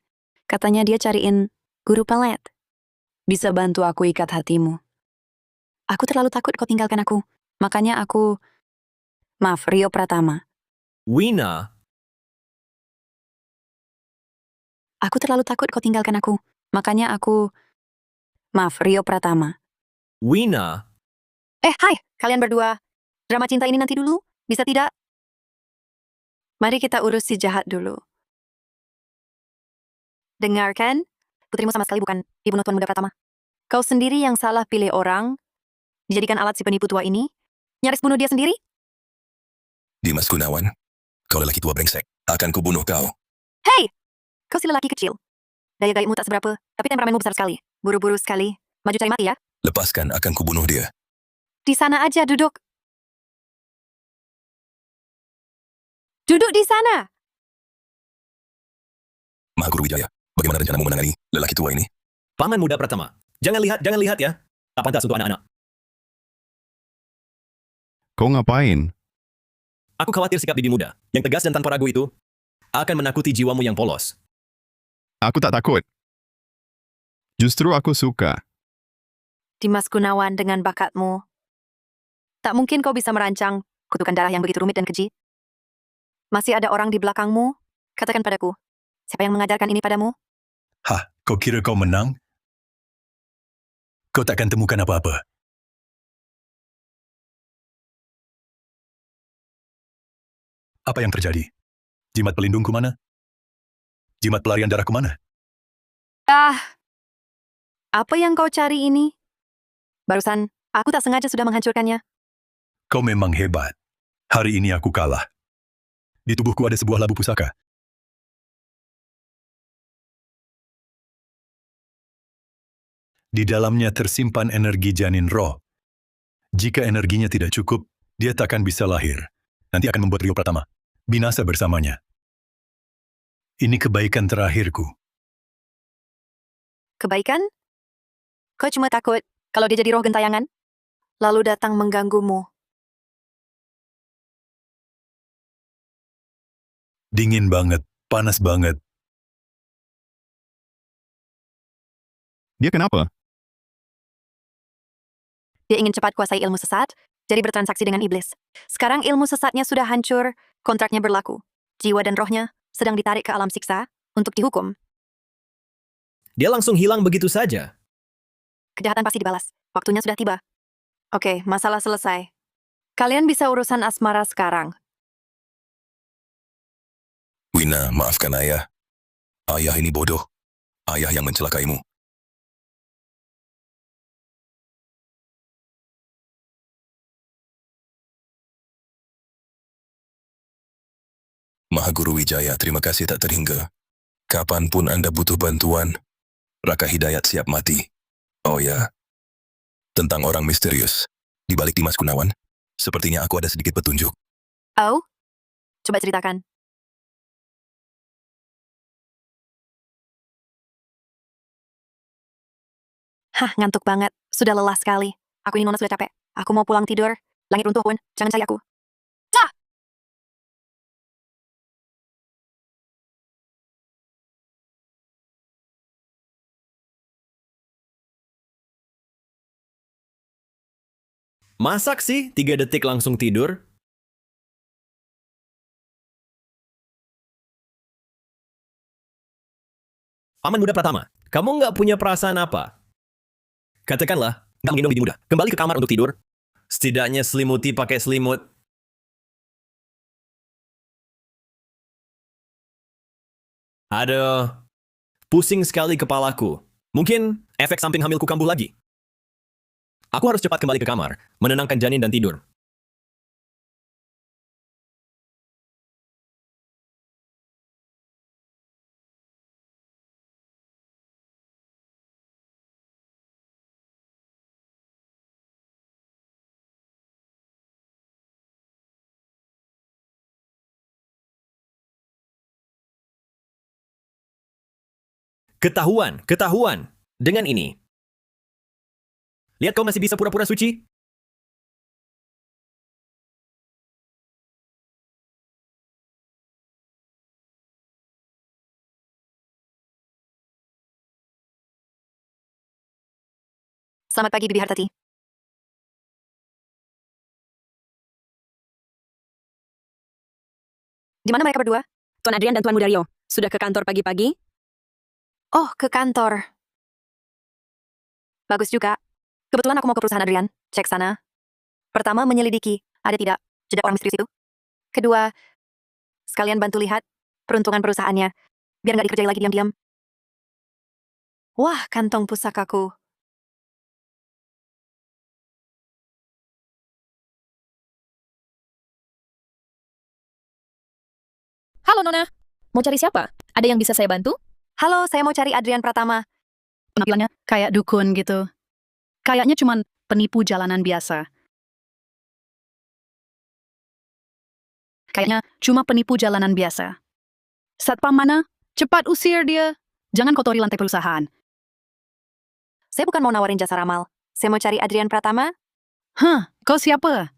Katanya dia cariin Guru pelet. Bisa bantu aku ikat hatimu. Aku terlalu takut kau tinggalkan aku. Makanya aku... Maaf, Rio Pratama. Wina, Aku terlalu takut kau tinggalkan aku. Makanya aku... Maaf, Rio Pratama. Wina, Hai, kalian berdua. Drama cinta ini nanti dulu, bisa tidak? Mari kita urus si jahat dulu. Dengarkan, putrimu sama sekali bukan dibunuh Tuan Muda Pratama. Kau sendiri yang salah pilih orang, dijadikan alat si penipu tua ini, nyaris bunuh dia sendiri? Dimas Gunawan, kau lelaki tua brengsek. Akan kubunuh kau. Hei! Kau si lelaki kecil. Daya gaibmu tak seberapa, tapi temperamenmu besar sekali. Buru-buru sekali. Maju cari mati ya. Lepaskan, akan kubunuh dia. Di sana aja duduk. Duduk di sana. Mahaguru Wijaya, bagaimana rencanamu menangani lelaki tua ini? Paman Muda Pratama. Jangan lihat ya. Tak pantas untuk anak-anak. Kau ngapain? Aku khawatir sikap bibi muda, yang tegas dan tanpa ragu itu, akan menakuti jiwamu yang polos. Aku tak takut. Justru aku suka. Dimas Gunawan dengan bakatmu. Tak mungkin kau bisa merancang kutukan darah yang begitu rumit dan keji. Masih ada orang di belakangmu? Katakan padaku, siapa yang mengajarkan ini padamu? Hah, kau kira kau menang? Kau takkan temukan apa-apa. Apa yang terjadi? Jimat pelindungku mana? Jimat pelarian darahku mana? Apa yang kau cari ini? Barusan, aku tak sengaja sudah menghancurkannya. Kau memang hebat. Hari ini aku kalah. Di tubuhku ada sebuah labu pusaka. Di dalamnya tersimpan energi janin roh. Jika energinya tidak cukup, dia takkan bisa lahir. Nanti akan membuat Rio Pratama binasa bersamanya. Ini kebaikan terakhirku. Kebaikan? Kau cuma takut kalau dia jadi roh gentayangan, lalu datang mengganggumu. Dingin banget, panas banget. Dia kenapa? Dia ingin cepat kuasai ilmu sesat, jadi bertransaksi dengan iblis. Sekarang ilmu sesatnya sudah hancur, kontraknya berlaku. Jiwa dan rohnya sedang ditarik ke alam siksa untuk dihukum. Dia langsung hilang begitu saja. Kejahatan pasti dibalas. Waktunya sudah tiba. Oke, masalah selesai. Kalian bisa urusan asmara sekarang. Wina, maafkan ayah. Ayah ini bodoh. Ayah yang mencelakaimu. Mahaguru Wijaya, terima kasih tak terhingga. Kapanpun Anda butuh bantuan, Raka Hidayat siap mati. Oh ya, tentang orang misterius di balik Dimas Gunawan, sepertinya aku ada sedikit petunjuk. Oh? Coba ceritakan. Ngantuk banget. Sudah lelah sekali. Aku ini Nona sudah capek. Aku mau pulang tidur. Langit runtuh pun, jangan cari aku. Masak sih 3 detik langsung tidur? Paman Muda Pratama, kamu nggak punya perasaan apa? Katakanlah, nggak menggendong bibi muda. Kembali ke kamar untuk tidur. Setidaknya selimuti pakai selimut. Aduh, pusing sekali kepalaku. Mungkin efek samping hamilku kambuh lagi. Aku harus cepat kembali ke kamar, menenangkan janin dan tidur. Ketahuan. Dengan ini. Lihat kau masih bisa pura-pura suci? Selamat pagi, Bibi Hartati. Di mana mereka berdua? Tuan Adrian dan Tuan Mudario, sudah ke kantor pagi-pagi? Oh, ke kantor. Bagus juga. Kebetulan aku mau ke perusahaan Adrian. Cek sana. Pertama, menyelidiki. Ada tidak jejak orang misterius itu? Kedua, sekalian bantu lihat peruntungan perusahaannya. Biar nggak dikerjai lagi diam-diam. Wah, kantong pusakaku. Halo Nona, mau cari siapa? Ada yang bisa saya bantu? Halo, saya mau cari Adrian Pratama. Penampilannya kayak dukun gitu. Kayaknya cuman penipu jalanan biasa. Kayaknya cuma penipu jalanan biasa. Satpam mana? Cepat usir dia. Jangan kotori lantai perusahaan. Saya bukan mau nawarin jasa ramal. Saya mau cari Adrian Pratama. Hah, kau siapa?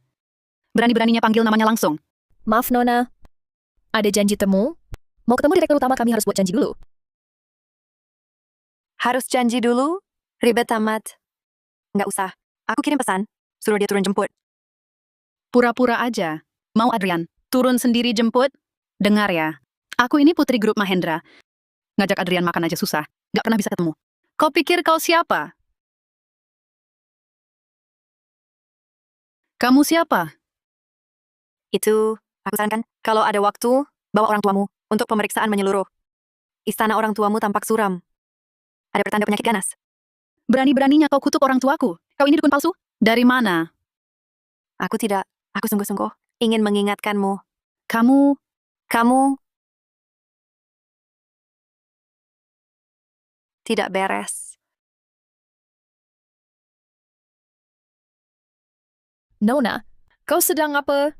Berani-beraninya panggil namanya langsung. Maaf Nona, ada janji temu? Mau ketemu direktur utama kami harus buat janji dulu. Harus janji dulu? Ribet amat. Nggak usah. Aku kirim pesan. Suruh dia turun jemput. Pura-pura aja. Mau Adrian, turun sendiri jemput? Dengar ya, aku ini putri grup Mahendra. Ngajak Adrian makan aja susah. Nggak pernah bisa ketemu. Kau pikir kau siapa? Kamu siapa? Itu, aku sarankan, kalau ada waktu, bawa orang tuamu untuk pemeriksaan menyeluruh. Istana orang tuamu tampak suram. Ada pertanda penyakit ganas. Berani-beraninya kau kutuk orang tuaku. Kau ini dukun palsu? Dari mana? Aku tidak. Aku sungguh-sungguh ingin mengingatkanmu. Kamu tidak beres. Nona, kau sedang apa?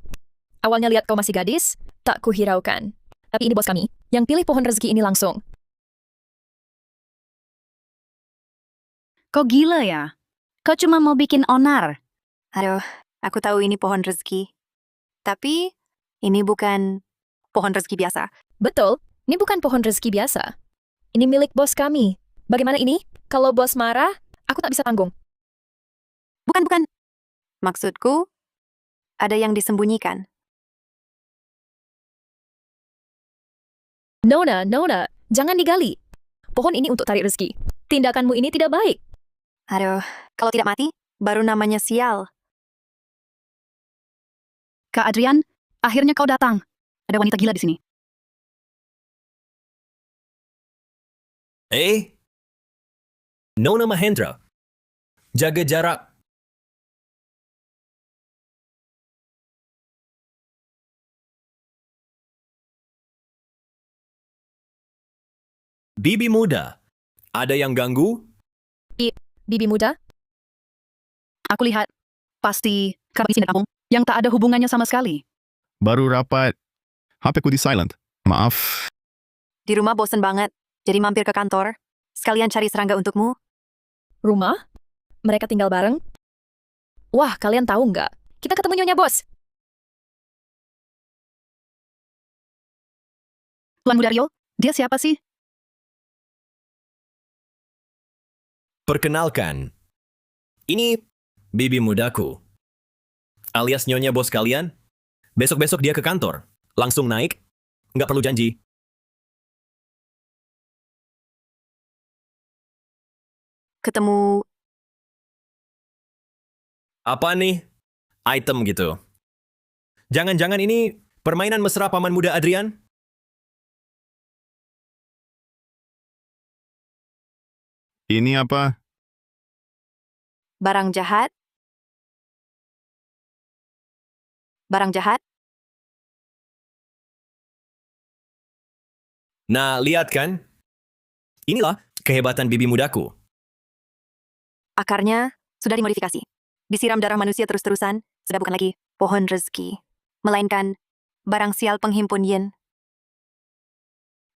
Awalnya lihat kau masih gadis, tak kuhiraukan. Tapi ini bos kami, yang pilih pohon rezeki ini langsung. Kau gila ya? Kau cuma mau bikin onar. Aduh, aku tahu ini pohon rezeki. Tapi, ini bukan pohon rezeki biasa. Betul, ini bukan pohon rezeki biasa. Ini milik bos kami. Bagaimana ini? Kalau bos marah, aku tak bisa tanggung. Bukan. Maksudku, ada yang disembunyikan. Nona, jangan digali. Pohon ini untuk tarik rezeki. Tindakanmu ini tidak baik. Aduh, kalau tidak mati, baru namanya sial. Kak Adrian, akhirnya kau datang. Ada wanita gila di sini. Nona Mahendra. Jaga jarak. Bibi muda. Ada yang ganggu? Bibi muda, Aku lihat, pasti kerabat isi kampung yang tak ada hubungannya sama sekali. Baru rapat. HP ku di silent. Maaf. Di rumah bosen banget, jadi mampir ke kantor. Sekalian cari serangga untukmu. rumah, mereka tinggal bareng. Wah, kalian tahu nggak? Kita ketemu Nyonya Bos. Tuan Mudario, dia siapa sih? Perkenalkan. Ini bibi mudaku. Alias nyonya bos kalian. Besok-besok dia ke kantor. Langsung naik. Nggak perlu janji. Ketemu Apa nih? Item gitu. Jangan-jangan ini permainan mesra paman muda Adrian? Ini apa? barang jahat. Barang jahat? Nah, lihat kan? Inilah kehebatan bibi mudaku. Akarnya sudah dimodifikasi. Disiram darah manusia terus-terusan, sudah bukan lagi pohon rezeki. Melainkan barang sial penghimpun yin.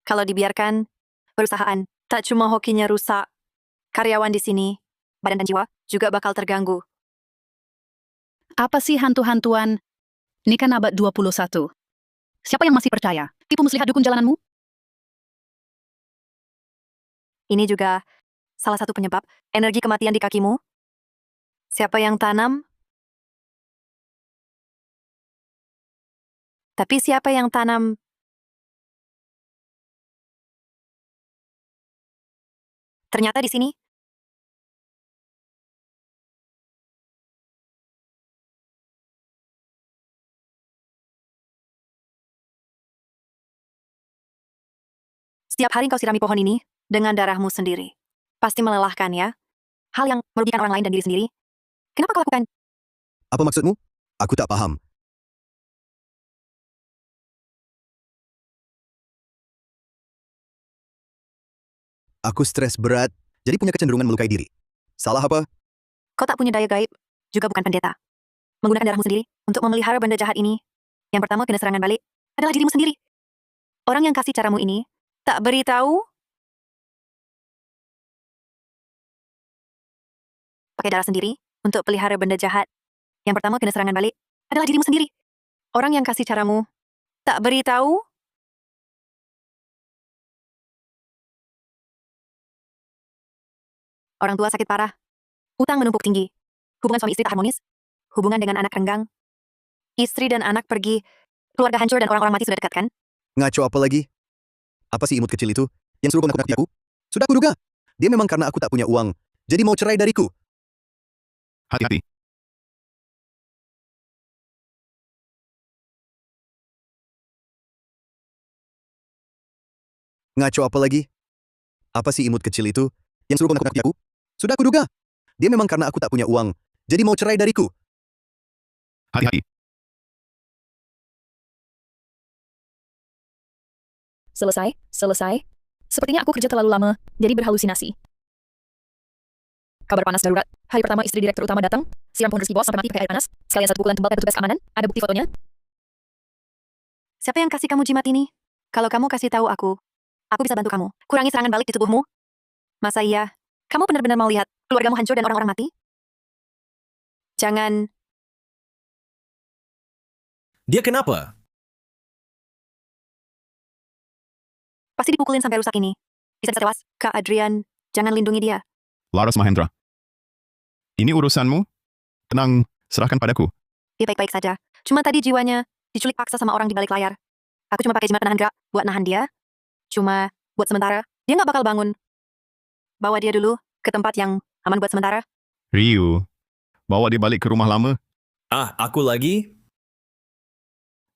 Kalau dibiarkan, perusahaan tak cuma hokinya rusak. Karyawan di sini, badan dan jiwa, juga bakal terganggu. Apa sih hantu-hantuan? Ini kan abad 21. Siapa yang masih percaya? Tipu muslihat dukun jalananmu? Ini juga salah satu penyebab energi kematian di kakimu. Siapa yang tanam? Tapi siapa yang tanam? Ternyata di sini. Setiap hari kau sirami pohon ini dengan darahmu sendiri. Pasti melelahkan ya? Hal yang merugikan orang lain dan diri sendiri. Kenapa kau lakukan? Apa maksudmu? Aku tak paham. Aku stres berat, jadi punya kecenderungan melukai diri. Salah apa? Kau tak punya daya gaib, juga bukan pendeta. Menggunakan darahmu sendiri untuk memelihara benda jahat ini. Yang pertama kena serangan balik adalah dirimu sendiri. Orang yang kasih caramu ini tak beritahu. Pakai darah sendiri untuk pelihara benda jahat. Yang pertama kena serangan balik adalah dirimu sendiri. Orang yang kasih caramu tak beritahu. Orang tua sakit parah. Utang menumpuk tinggi. Hubungan suami istri tak harmonis. Hubungan dengan anak renggang. Istri dan anak pergi. Keluarga hancur dan orang-orang mati sudah dekat kan? Ngaco apa lagi? Apa sih imut kecil itu yang suruh menakut-nakuti aku? Sudah aku duga. Dia memang karena aku tak punya uang, jadi mau cerai dariku. Hati-hati. Ngaco apa lagi? Apa sih imut kecil itu yang suruh menakut-nakuti aku? Sudah aku duga. Dia memang karena aku tak punya uang, jadi mau cerai dariku. Hati-hati. Selesai. Sepertinya aku kerja terlalu lama, jadi berhalusinasi. Kabar panas darurat. Hari pertama istri direktur utama datang, siram pohon rezeki bos sampai mati pakai air panas, sekalian 1 pukulan tembal kayak petugas keamanan, ada bukti fotonya. Siapa yang kasih kamu jimat ini? Kalau kamu kasih tahu aku bisa bantu kamu. Kurangi serangan balik di tubuhmu. Masa iya? Kamu benar-benar mau lihat keluargamu hancur dan orang-orang mati? Jangan. Dia kenapa? Pasti dipukulin sampai rusak ini. Bisa tewas. Kak Adrian, jangan lindungi dia. Laras Mahendra. Ini urusanmu? Tenang, serahkan padaku. Dia baik-baik saja. Cuma tadi jiwanya diculik paksa sama orang di balik layar. Aku cuma pakai jimat penahan gerak buat nahan dia. Cuma buat sementara, dia nggak bakal bangun. Bawa dia dulu ke tempat yang aman buat sementara. Ryu, bawa dia balik ke rumah lama. Aku lagi?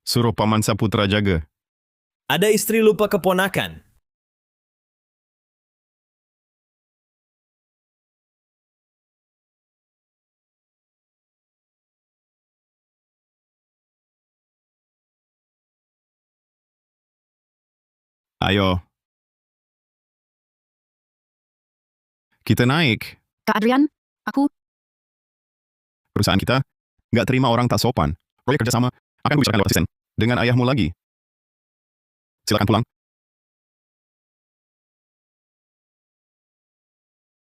Suruh Paman Saputra jaga. Ada istri lupa keponakan. Ayo. Kita naik. Kak Adrian, aku... Perusahaan kita nggak terima orang tak sopan. Proyek kerjasama akan kubicarakan lewat asisten. Dengan ayahmu lagi. Silakan pulang.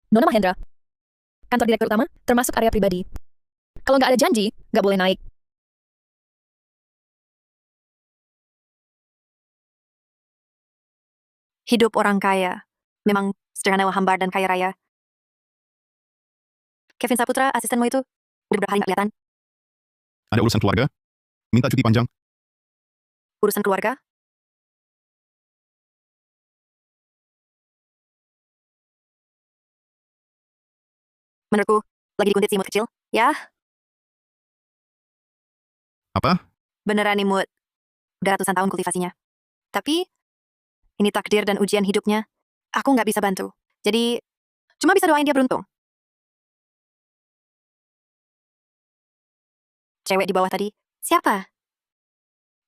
Nona Mahendra. Kantor direktur utama, termasuk area pribadi. Kalau nggak ada janji, nggak boleh naik. Hidup orang kaya memang sederhana, hambar, dan kaya raya. Kevin Saputra, asistenmu itu, udah berapa hari nggak kelihatan? Ada urusan keluarga? Minta cuti panjang. Urusan keluarga? Menurutku, lagi dikuntit si imut kecil. Ya, Apa? beneran imut. Udah ratusan tahun kultivasinya. Tapi, ini takdir dan ujian hidupnya. Aku nggak bisa bantu. Jadi, cuma bisa doain dia beruntung. Cewek di bawah tadi, siapa?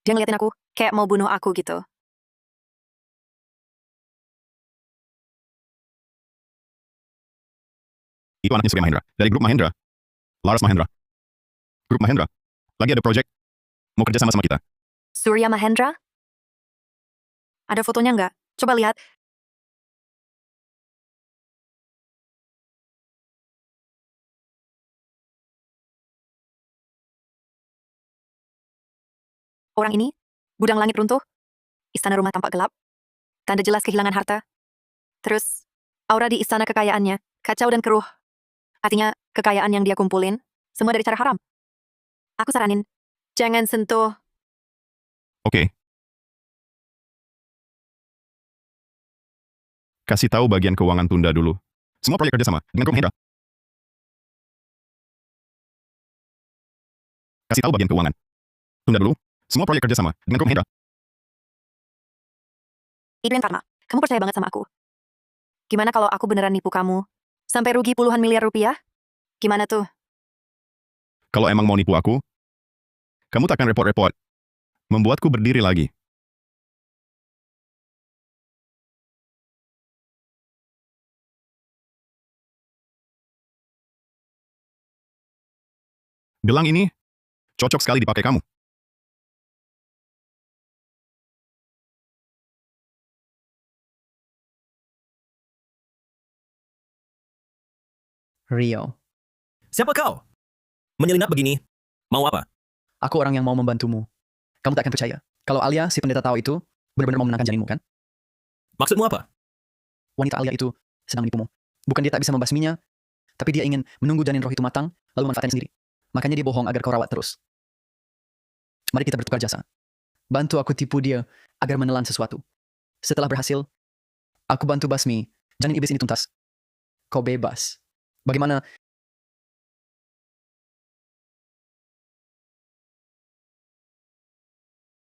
Dia ngeliatin aku, kayak mau bunuh aku gitu. Itu anaknya Surya Mahendra. Dari grup Mahendra. Laras Mahendra. Grup Mahendra. Lagi ada project. Mau kerja sama kita. Surya Mahendra? Ada fotonya nggak? Coba lihat. Orang ini, gudang langit runtuh, istana rumah tampak gelap, tanda jelas kehilangan harta. Terus, aura di istana kekayaannya, kacau dan keruh. Artinya, kekayaan yang dia kumpulin, semua dari cara haram. Aku saranin, jangan sentuh. Oke. Kasih tahu bagian keuangan tunda dulu. Semua proyek kerjasama dengan Kong Hendra. Kasih tahu bagian keuangan. Tunda dulu. Semua proyek kerjasama dengan Kong Hendra. Adrian Pharma, kamu percaya banget sama aku. Gimana kalau aku beneran nipu kamu? Sampai rugi puluhan miliar rupiah? Gimana tuh? Kalau emang mau nipu aku, kamu takkan repot-repot. Membuatku berdiri lagi. Gelang ini cocok sekali dipakai kamu. Rio, Siapa kau? Menyelinap begini. Mau apa? aku orang yang mau membantumu. Kamu tak akan percaya. Kalau Alia, si pendeta tahu itu, benar-benar mau menangkan janinmu, kan? Maksudmu apa? Wanita Alia itu sedang menipumu. Bukan dia tak bisa membasminya, tapi dia ingin menunggu janin roh itu matang, lalu manfaatkan sendiri. Makanya dia bohong agar kau rawat terus. Mari kita bertukar jasa. Bantu aku tipu dia agar menelan sesuatu. Setelah berhasil, aku bantu basmi janin iblis ini tuntas. Kau bebas. Bagaimana?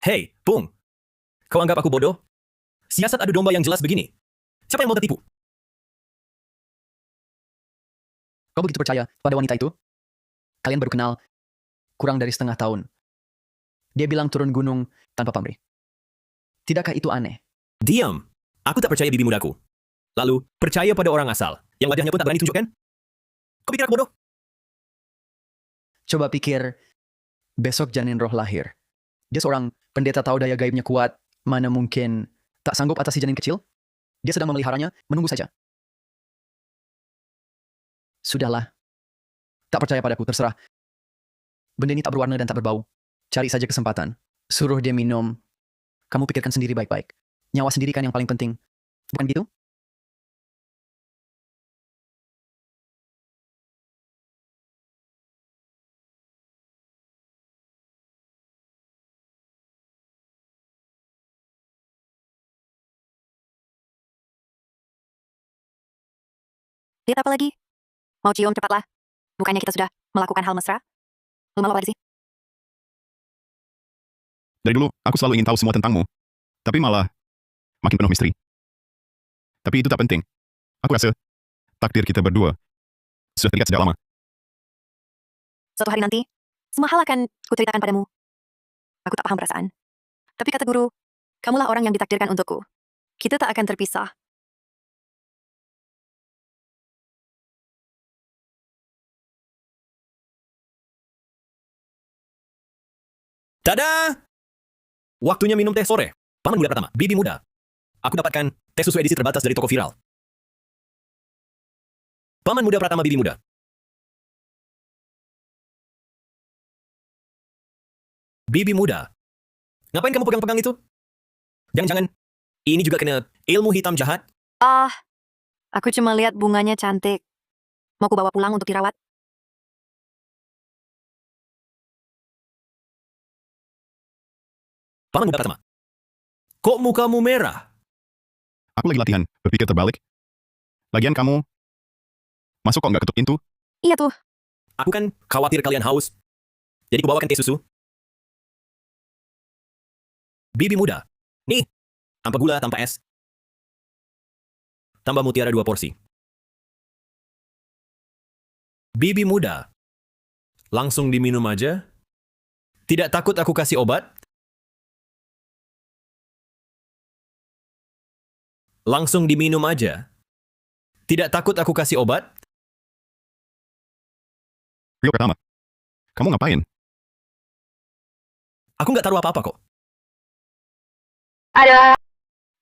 Hei, Pung. Kau anggap aku bodoh? Siasat adu domba yang jelas begini. Siapa yang mau tertipu? Kau begitu percaya pada wanita itu? Kalian baru kenal kurang dari setengah tahun. Dia bilang turun gunung tanpa pamrih. Tidakkah itu aneh? Diam. Aku tak percaya bibi mudaku. Lalu, percaya pada orang asal, yang wajahnya pun tak berani tunjukkan? Kau pikir aku bodoh? Coba pikir, besok janin roh lahir. Dia seorang pendeta tahu daya gaibnya kuat, mana mungkin tak sanggup atasi janin kecil? Dia sedang memeliharanya, menunggu saja. Sudahlah. Tak percaya padaku, terserah. Benda ini tak berwarna dan tak berbau. Cari saja kesempatan. Suruh dia minum. Kamu pikirkan sendiri baik-baik. Nyawa sendiri kan yang paling penting. Bukan gitu? Lihat apa lagi? Mau cium cepatlah. Bukannya kita sudah melakukan hal mesra? Lu malu apa sih? Dari dulu, aku selalu ingin tahu semua tentangmu. Tapi malah makin penuh misteri. Tapi itu tak penting. Aku rasa takdir kita berdua sudah terikat sejak lama. Suatu hari nanti, semua hal akan kuceritakan padamu. Aku tak paham perasaan. Tapi kata guru, kamulah orang yang ditakdirkan untukku. Kita tak akan terpisah. Tada! Waktunya minum teh sore. Paman muda pertama, bibi muda. Aku dapatkan teh susu edisi terbatas dari toko viral. Paman muda pertama, bibi muda. Bibi muda. Ngapain kamu pegang-pegang itu? Jangan-jangan ini juga kena ilmu hitam jahat? Aku cuma lihat bunganya cantik. Mau ku bawa pulang untuk dirawat? Paman muda pertama. Kok mukamu merah? Aku lagi latihan, berpikir terbalik. Lagian kamu, masuk kok nggak ketuk pintu? Iya tuh. Aku kan khawatir kalian haus. Jadi ku bawakan teh susu. Bibi muda. Nih, tanpa gula, tanpa es. Tambah mutiara 2 porsi. Bibi muda. Langsung diminum aja? Tidak takut aku kasih obat? Langsung diminum aja? Tidak takut aku kasih obat? Rio pertama, kamu ngapain? Aku nggak taruh apa-apa kok.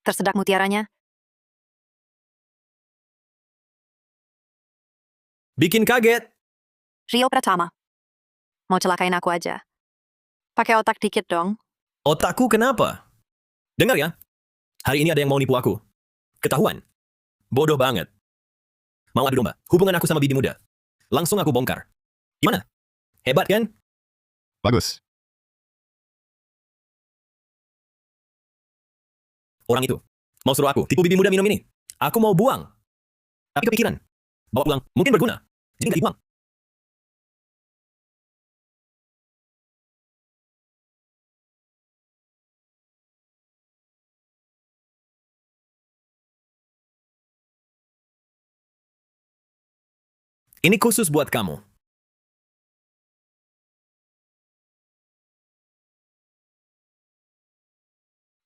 Tersedak mutiaranya. Bikin kaget. Rio Pratama. Mau celakain aku aja. Pakai otak dikit dong. Otakku kenapa? Dengar ya. Hari ini ada yang mau nipu aku. Ketahuan. Bodoh banget. Mau adu domba. Hubungan aku sama bibi muda. langsung aku bongkar. Gimana? Hebat kan? Bagus. Orang itu mau suruh aku tipu bibi muda minum ini. Aku mau buang. Tapi kepikiran, bawa pulang mungkin berguna. Jadi nggak dibuang. Ini khusus buat kamu.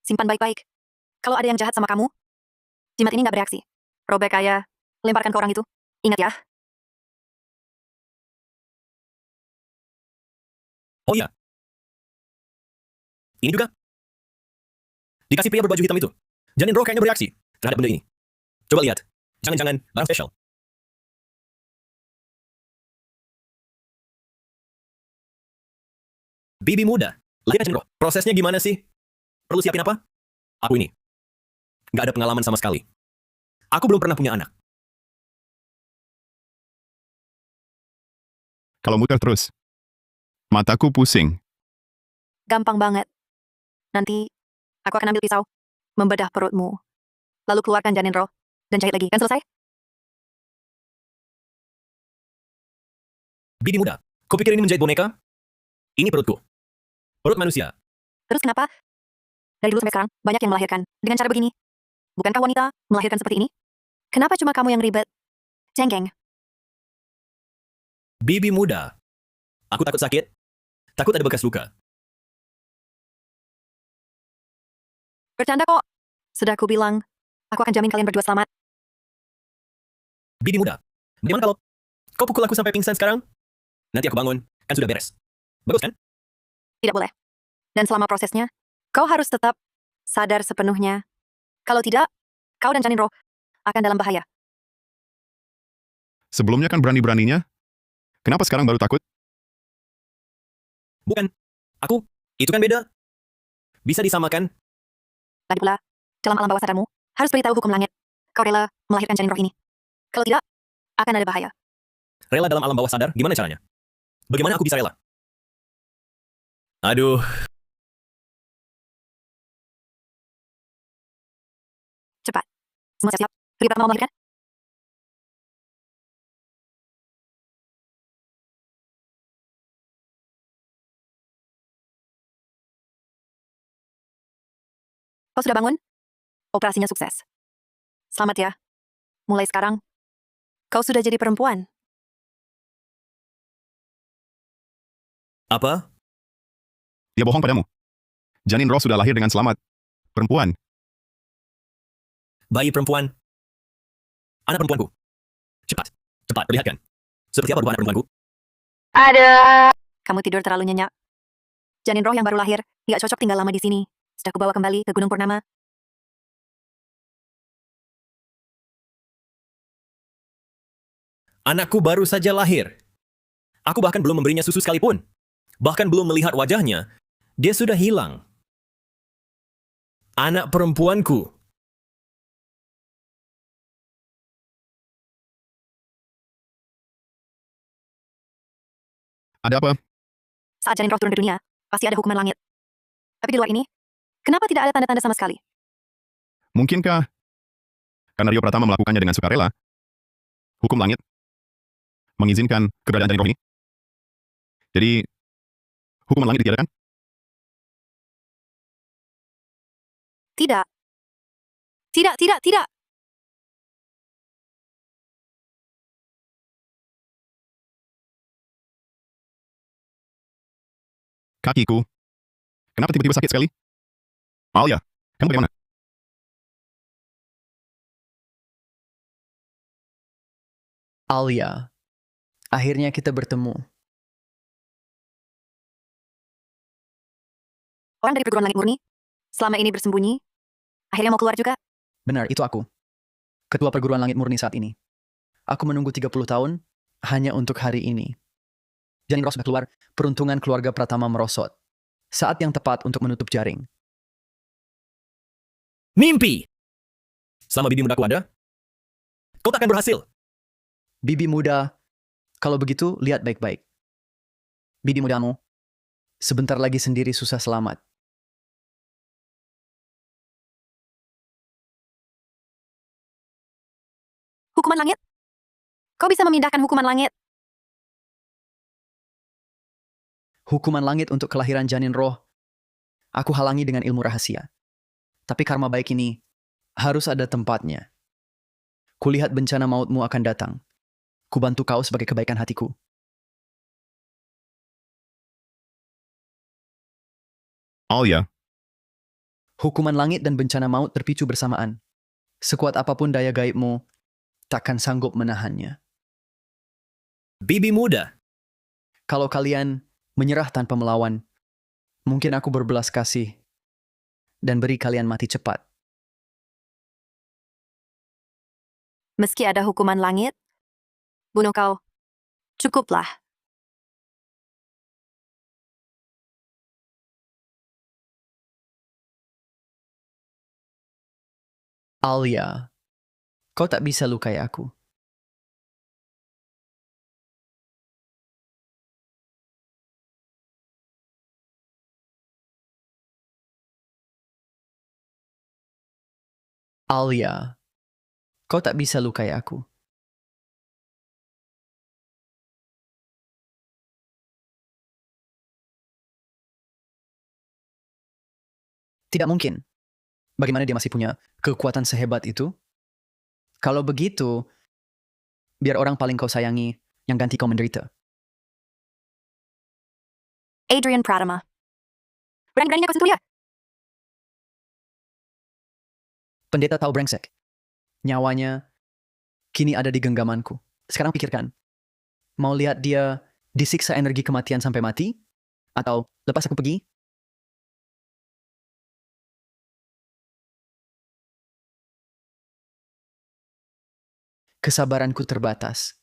Simpan baik-baik. Kalau ada yang jahat sama kamu, jimat ini nggak bereaksi. Robek aja, lemparkan ke orang itu. Ingat ya. Oh iya. Ini juga. Dikasih pria berbaju hitam itu. Janin roh kayaknya bereaksi terhadap benda ini. Coba lihat. Jangan-jangan barang spesial. Bibi muda. Lahirkan janin roh. Prosesnya gimana sih? Perlu siapin apa? Aku ini. Nggak ada pengalaman sama sekali. Aku belum pernah punya anak. Kalau muter terus, mataku pusing. Gampang banget. Nanti, aku akan ambil pisau, membedah perutmu. Lalu keluarkan janin roh, dan jahit lagi. Kan selesai? Bibi muda. Kau pikir ini menjahit boneka? Ini perutku. Perut manusia. Terus kenapa? Dari dulu sampai sekarang, banyak yang melahirkan dengan cara begini. Bukankah wanita melahirkan seperti ini? Kenapa cuma kamu yang ribet? Cengkeng. Bibi muda. Aku takut sakit. Takut ada bekas luka. Bercanda kok. Sudah aku bilang, aku akan jamin kalian berdua selamat. Bibi muda. Bagaimana kalau kau pukul aku sampai pingsan sekarang? Nanti aku bangun, kan sudah beres. Bagus kan? Tidak boleh. Dan selama prosesnya, kau harus tetap sadar sepenuhnya. Kalau tidak, kau dan janin roh akan dalam bahaya. Sebelumnya kan berani-beraninya. Kenapa sekarang baru takut? Bukan. Aku, itu kan beda. Bisa disamakan. Lagi pula, dalam alam bawah sadarmu, harus beritahu hukum langit. Kau rela melahirkan janin roh ini. Kalau tidak, akan ada bahaya. Rela dalam alam bawah sadar, gimana caranya? Bagaimana aku bisa rela? Aduh. Cepat. Semua siap. Beri pertama mau melahirkan? Kau sudah bangun? Operasinya sukses. Selamat ya. Mulai sekarang, kau sudah jadi perempuan. Apa? Dia bohong padamu. Janin roh sudah lahir dengan selamat. Perempuan. Bayi perempuan. Anak perempuanku. Cepat. Cepat, perlihatkan. Seperti apa rupa anak perempuanku? Kamu tidur terlalu nyenyak. Janin roh yang baru lahir, nggak cocok tinggal lama di sini. Sudah kubawa kembali ke Gunung Purnama. Anakku baru saja lahir. Aku bahkan belum memberinya susu sekalipun. Bahkan belum melihat wajahnya. Dia sudah hilang. Anak perempuanku. Ada apa? Saat janin roh turun di dunia, pasti ada hukuman langit. Tapi di luar ini, kenapa tidak ada tanda-tanda sama sekali? Mungkinkah karena Rio Pratama melakukannya dengan sukarela? Hukum langit mengizinkan keberadaan janin roh ini? Jadi, hukuman langit ditiadakan? Tidak. Tidak, tidak, tidak. Kakiku. Kenapa tiba-tiba sakit sekali? Alia, kamu bagaimana? Alia, akhirnya kita bertemu. Orang dari perguruan langit murni, selama ini bersembunyi, akhirnya mau keluar juga. Benar, itu aku. Ketua perguruan langit murni saat ini. Aku menunggu 30 tahun hanya untuk hari ini. Janin roh sudah keluar, peruntungan keluarga Pratama merosot. Saat yang tepat untuk menutup jaring. Mimpi! Selama bibi mudaku ada, kau takkan berhasil. Bibi muda, Kalau begitu, lihat baik-baik. Bibi mudamu, sebentar lagi sendiri susah selamat. Hukuman langit? Kau bisa memindahkan hukuman langit? Hukuman langit untuk kelahiran janin roh, aku halangi dengan ilmu rahasia. Tapi karma baik ini harus ada tempatnya. Kulihat bencana mautmu akan datang. Kubantu kau sebagai kebaikan hatiku. Alia, Hukuman langit dan bencana maut terpicu bersamaan. Sekuat apapun daya gaibmu, takkan sanggup menahannya. Bibi muda, Kalau kalian menyerah tanpa melawan, mungkin aku berbelas kasih dan beri kalian mati cepat. Meski ada hukuman langit, bunuh kau. Cukuplah. Alia, kau tak bisa lukai aku. Alia, kau tak bisa lukai aku. Tidak mungkin. Bagaimana dia masih punya kekuatan sehebat itu? Kalau begitu, biar orang paling kau sayangi yang ganti kau menderita. Adrian Pratama. Berani-beraninya kau sentuh dia. Pendeta tahu brengsek. Nyawanya kini ada di genggamanku. Sekarang pikirkan. Mau lihat dia disiksa energi kematian sampai mati? Atau lepas aku pergi? Kesabaranku terbatas.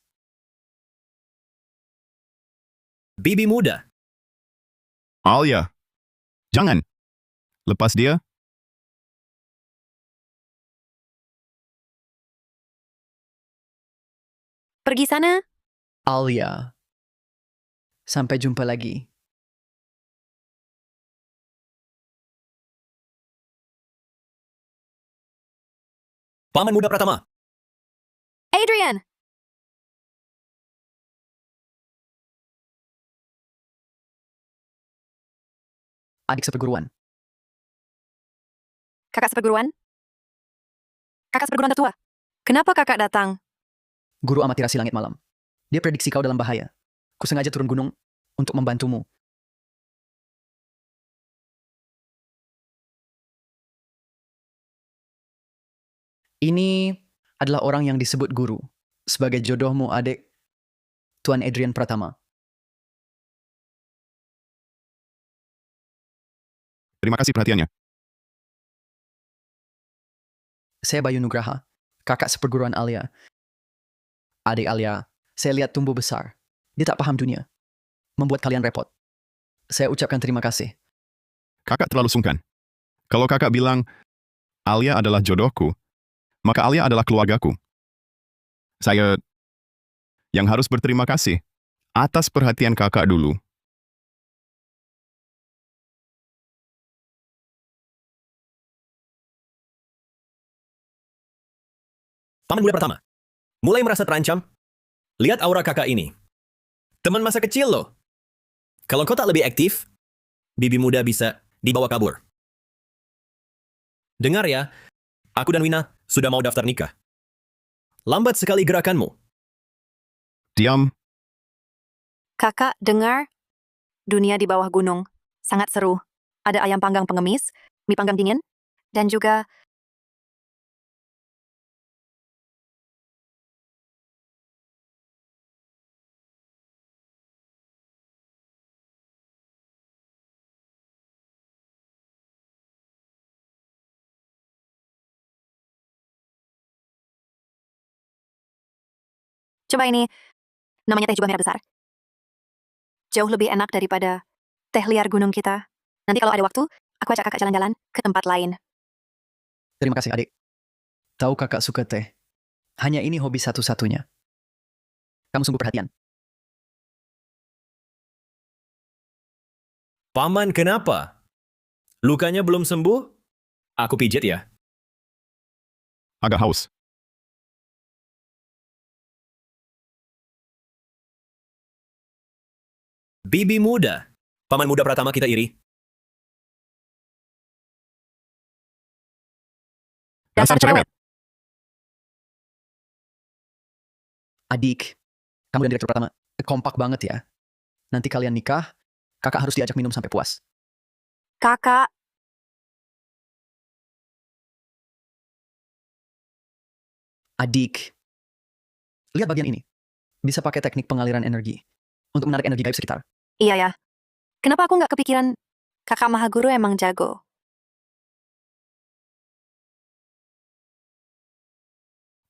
bibi muda, Alia, jangan. Lepas dia, Pergi sana. Alia. Sampai jumpa lagi. Paman Muda Pratama. Adrian! Adik seperguruan. Kakak seperguruan? Kakak seperguruan tertua. Kenapa kakak datang? Guru amatirasi langit malam. Dia prediksi kau dalam bahaya. Ku sengaja turun gunung untuk membantumu. Ini adalah orang yang disebut guru sebagai jodohmu, adik Tuan Adrian Pratama. terima kasih perhatiannya. Saya Bayu Nugraha, kakak seperguruan Alia. Adik Alia, saya lihat tumbuh besar. Dia tak paham dunia. Membuat kalian repot. Saya ucapkan terima kasih. Kakak terlalu sungkan. Kalau kakak bilang, Alia adalah jodohku, maka Alia adalah keluargaku. Saya yang harus berterima kasih atas perhatian kakak dulu. Paman Muda Pratama. Mulai merasa terancam? Lihat aura kakak ini. Teman masa kecil loh. Kalau kau tak lebih aktif, bibi muda bisa dibawa kabur. Dengar ya, aku dan Wina sudah mau daftar nikah. Lambat sekali gerakanmu. Diam, Kakak dengar? Dunia di bawah gunung. Sangat seru. Ada ayam panggang pengemis, mie panggang dingin, dan juga coba ini. Namanya teh jubah merah besar. Jauh lebih enak daripada teh liar gunung kita. Nanti kalau ada waktu, aku ajak kakak jalan-jalan ke tempat lain. Terima kasih, adik. Tahu kakak suka teh. Hanya ini hobi satu-satunya. Kamu sungguh perhatian. Paman, kenapa? Lukanya belum sembuh? Aku pijit ya. Agak haus. Bibi muda. Paman muda pertama kita iri. Dasar cerewet. Adik, kamu dan direktur pertama kompak banget ya. Nanti kalian nikah, kakak harus diajak minum sampai puas. Kakak, Adik, lihat bagian ini. Bisa pakai teknik pengaliran energi untuk menarik energi gaib sekitar. iya ya. Kenapa aku nggak kepikiran kakak Mahaguru emang jago?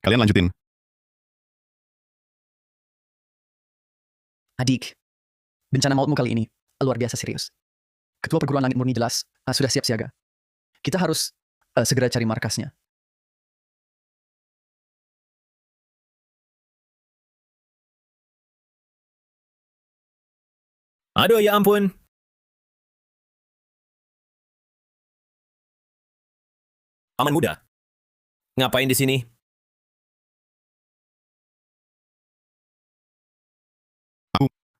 Kalian lanjutin. Adik, bencana mautmu kali ini luar biasa serius. Ketua perguruan langit murni jelas sudah siap siaga. Kita harus segera cari markasnya. Aduh, ya ampun. Paman muda. Ngapain di sini?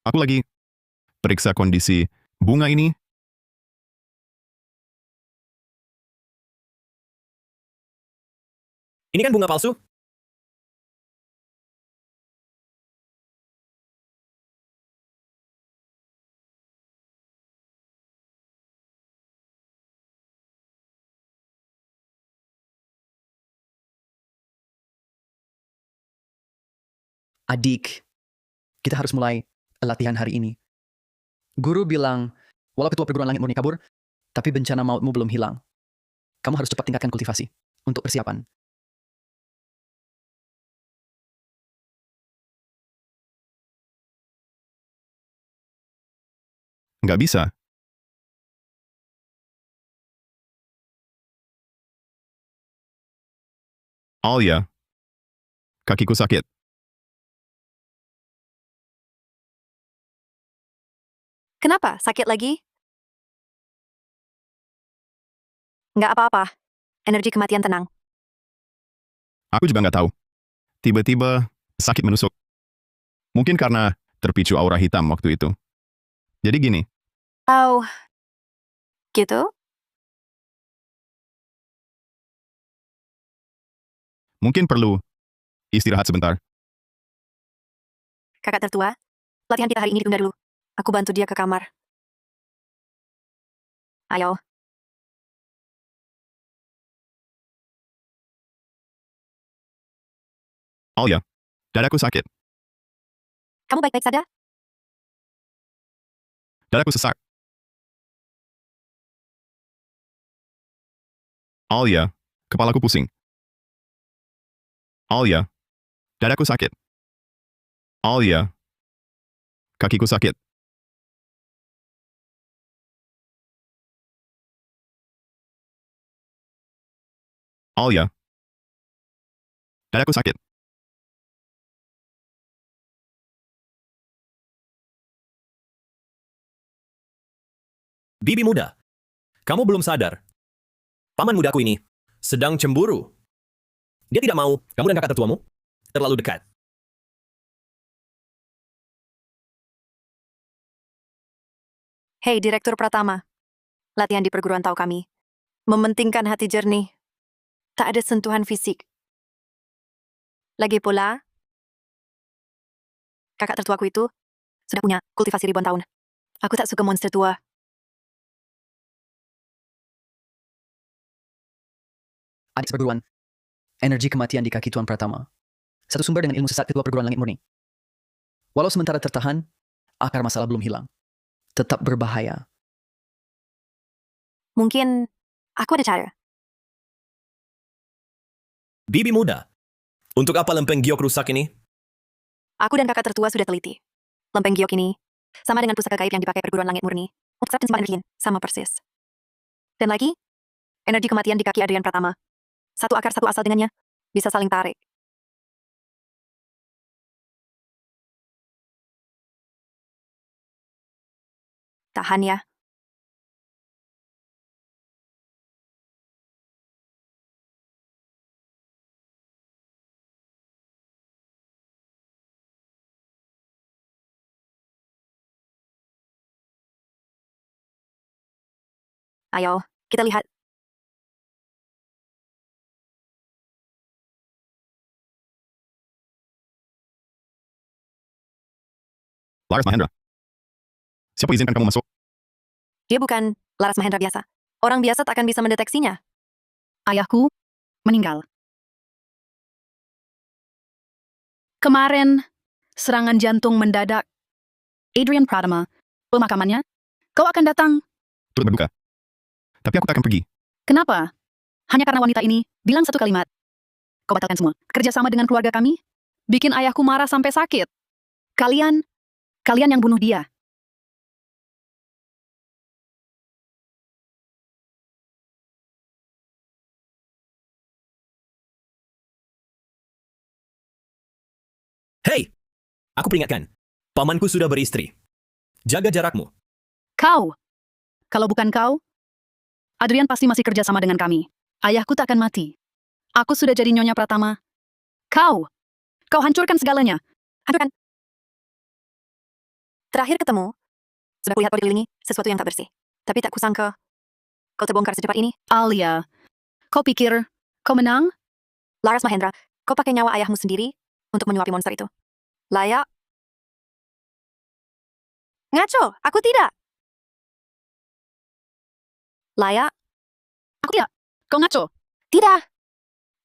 Aku lagi periksa kondisi bunga ini. Ini kan bunga palsu. Adik, kita harus mulai latihan hari ini. Guru bilang, walau ketua perguruan langit murni kabur, tapi bencana mautmu belum hilang. Kamu harus cepat tingkatkan kultivasi untuk persiapan. Nggak bisa. Alia, kakiku sakit. Kenapa? Sakit lagi? Nggak apa-apa. Energi kematian tenang. Aku juga nggak tahu. Tiba-tiba sakit menusuk. Mungkin karena terpicu aura hitam waktu itu. Jadi gini, Oh, gitu? mungkin perlu istirahat sebentar. Kakak tertua, latihan kita hari ini ditunda dulu. Aku bantu dia ke kamar. Ayo. Alia, dadaku sakit. Kamu baik-baik saja? Dadaku sesak. Alia, kepalaku pusing. Alia, dadaku sakit. Alia, kakiku sakit. Alia, dadaku sakit. Bibi muda. Kamu belum sadar. Paman mudaku ini sedang cemburu. Dia tidak mau kamu dan kakak tertuamu terlalu dekat. Hei, Direktur Pratama. Latihan di perguruan tahu kami. Mementingkan hati jernih. Tak ada sentuhan fisik. Lagi pula, kakak tertuaku itu sudah punya kultivasi ribuan tahun. Aku tak suka monster tua. Adik perguruan, energi kematian di kaki Tuan Pratama. Satu sumber dengan ilmu sesat ketua perguruan langit murni. Walau sementara tertahan, akar masalah belum hilang. Tetap berbahaya. Mungkin aku ada cara. Bibi muda. Untuk apa lempeng giok rusak ini? Aku dan kakak tertua sudah teliti. Lempeng giok ini sama dengan pusaka gaib yang dipakai perguruan langit murni. Untuk dan simpan energi, sama persis. Dan lagi, energi kematian di kaki Adrian Pratama. Satu akar satu asal dengannya, bisa saling tarik. Tahan ya. Ayo, kita lihat. Laras Mahendra. Siapa izinkan kamu masuk? Dia bukan Laras Mahendra biasa. Orang biasa tak akan bisa mendeteksinya. Ayahku meninggal. Kemarin, serangan jantung mendadak. Adrian Pratama, pemakamannya. Kau akan datang. Turut berduka. Tapi aku tak akan pergi. Kenapa? Hanya karena wanita ini bilang satu kalimat. Kau batalkan semua. Kerjasama dengan keluarga kami. Bikin ayahku marah sampai sakit. Kalian yang bunuh dia. Hei! Aku peringatkan. Pamanku sudah beristri. Jaga jarakmu. Kau. Kalau bukan kau, Adrian pasti masih kerja sama dengan kami. Ayahku tak akan mati. Aku sudah jadi Nyonya Pratama. Kau hancurkan segalanya. Hancurkan. Terakhir ketemu, sudah kulihat kau dikelilingi sesuatu yang tak bersih. Tapi tak kusangka, kau terbongkar secepat ini. Alia, kau pikir kau menang? Laras Mahendra, kau pakai nyawa ayahmu sendiri untuk menyuapi monster itu. Layak? Ngaco, aku tidak. Layak? Aku tidak. Kau ngaco. Tidak.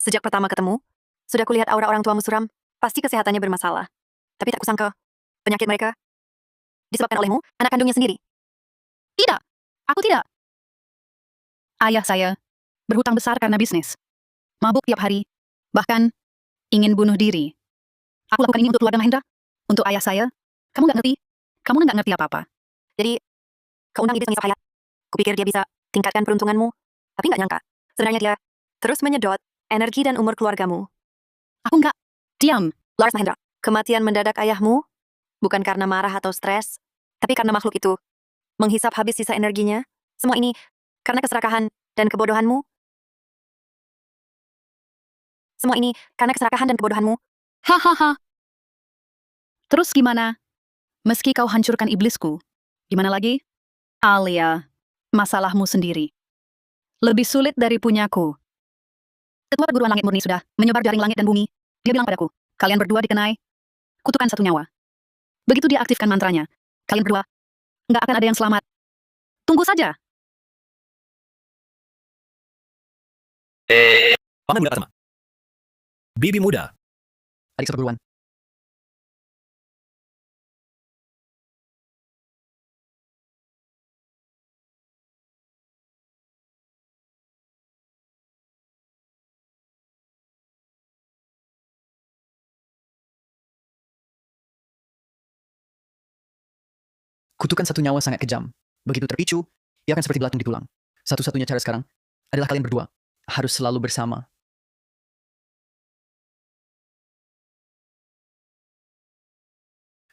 Sejak pertama ketemu, sudah kulihat aura orang tuamu suram. Pasti kesehatannya bermasalah. Tapi tak kusangka, penyakit mereka disebabkan olehmu, anak kandungnya sendiri. Tidak. Aku tidak. Ayah saya berhutang besar karena bisnis. Mabuk tiap hari. Bahkan ingin bunuh diri. Aku lakukan ini untuk keluarga Mahendra. Untuk ayah saya. Kamu nggak ngerti. Kamu nggak ngerti apa-apa. Jadi, kau undang iblis mengisap hayat. Kupikir dia bisa tingkatkan peruntunganmu. Tapi nggak nyangka. Sebenarnya dia terus menyedot energi dan umur keluargamu. Aku nggak. Diam. Lars Mahendra, kematian mendadak ayahmu bukan karena marah atau stres, tapi karena makhluk itu menghisap habis sisa energinya. Semua ini karena keserakahan dan kebodohanmu. Semua ini karena keserakahan dan kebodohanmu. Hahaha. Terus gimana? Meski kau hancurkan iblisku, gimana lagi? Alia, masalahmu sendiri. Lebih sulit dari punyaku. Ketua perguruan langit murni sudah menyebar jaring langit dan bumi. Dia bilang padaku, kalian berdua dikenai kutukan satu nyawa. Begitu dia aktifkan mantranya, kalian berdua nggak akan ada yang selamat. Tunggu saja. Paman muda Pratama. Bibi muda. Adik seperguruan. Kutukan satu nyawa sangat kejam. Begitu terpicu, ia akan seperti belatung di tulang. Satu-satunya cara sekarang adalah kalian berdua harus selalu bersama.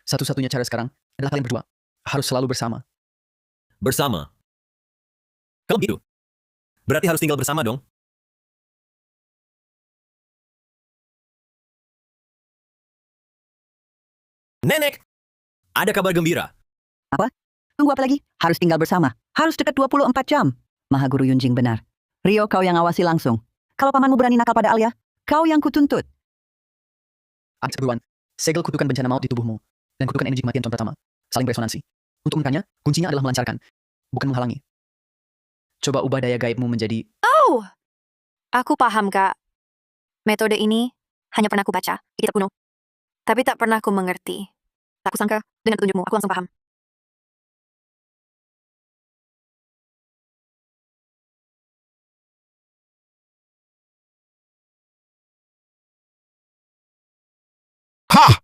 Satu-satunya cara sekarang adalah kalian berdua harus selalu bersama. Bersama. Kalau begitu, berarti harus tinggal bersama dong. Nenek, ada kabar gembira. Tunggu apa lagi? Harus tinggal bersama. Harus dekat 24 jam. Maha Guru Yunjing benar. Rio, kau yang awasi langsung. Kalau pamanmu berani nakal pada Alia, kau yang kutuntut. Adik seperguruan, segel kutukan bencana maut di tubuhmu dan kutukan energi kematian Tuan Pratama saling beresonansi. Untuk menekannya, kuncinya adalah melancarkan, bukan menghalangi. Coba ubah daya gaibmu menjadi... Oh! Aku paham, Kak. Metode ini hanya pernah aku baca di kitab kuno. Tapi tak pernah aku mengerti. Tak kusangka, dengan petunjukmu, aku langsung paham. Hah!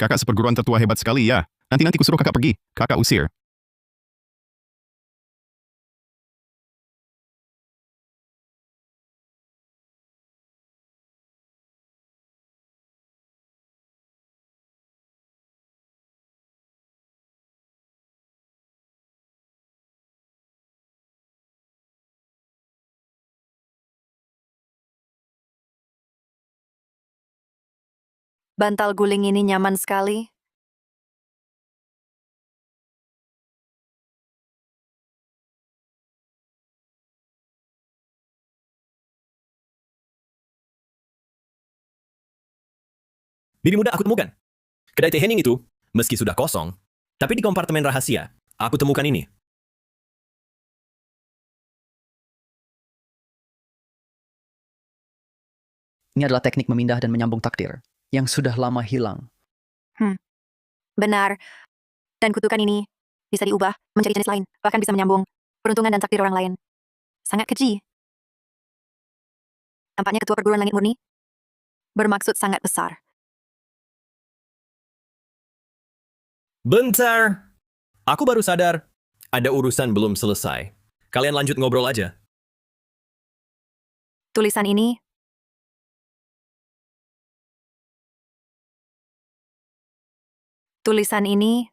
Kakak seperguruan tertua hebat sekali ya. Nanti kusuruh kakak pergi. Kakak usir. Bantal guling ini nyaman sekali. Lebih mudah aku temukan. Kedai teh Henning itu, meski sudah kosong, tapi di kompartemen rahasia, aku temukan ini. Ini adalah teknik memindah dan menyambung takdir yang sudah lama hilang. Benar. Dan kutukan ini bisa diubah menjadi jenis lain, bahkan bisa menyambung peruntungan dan takdir orang lain. Sangat keji. Tampaknya ketua perguruan langit murni bermaksud sangat besar. Bentar. Aku baru sadar, ada urusan belum selesai. Kalian lanjut ngobrol aja. Tulisan ini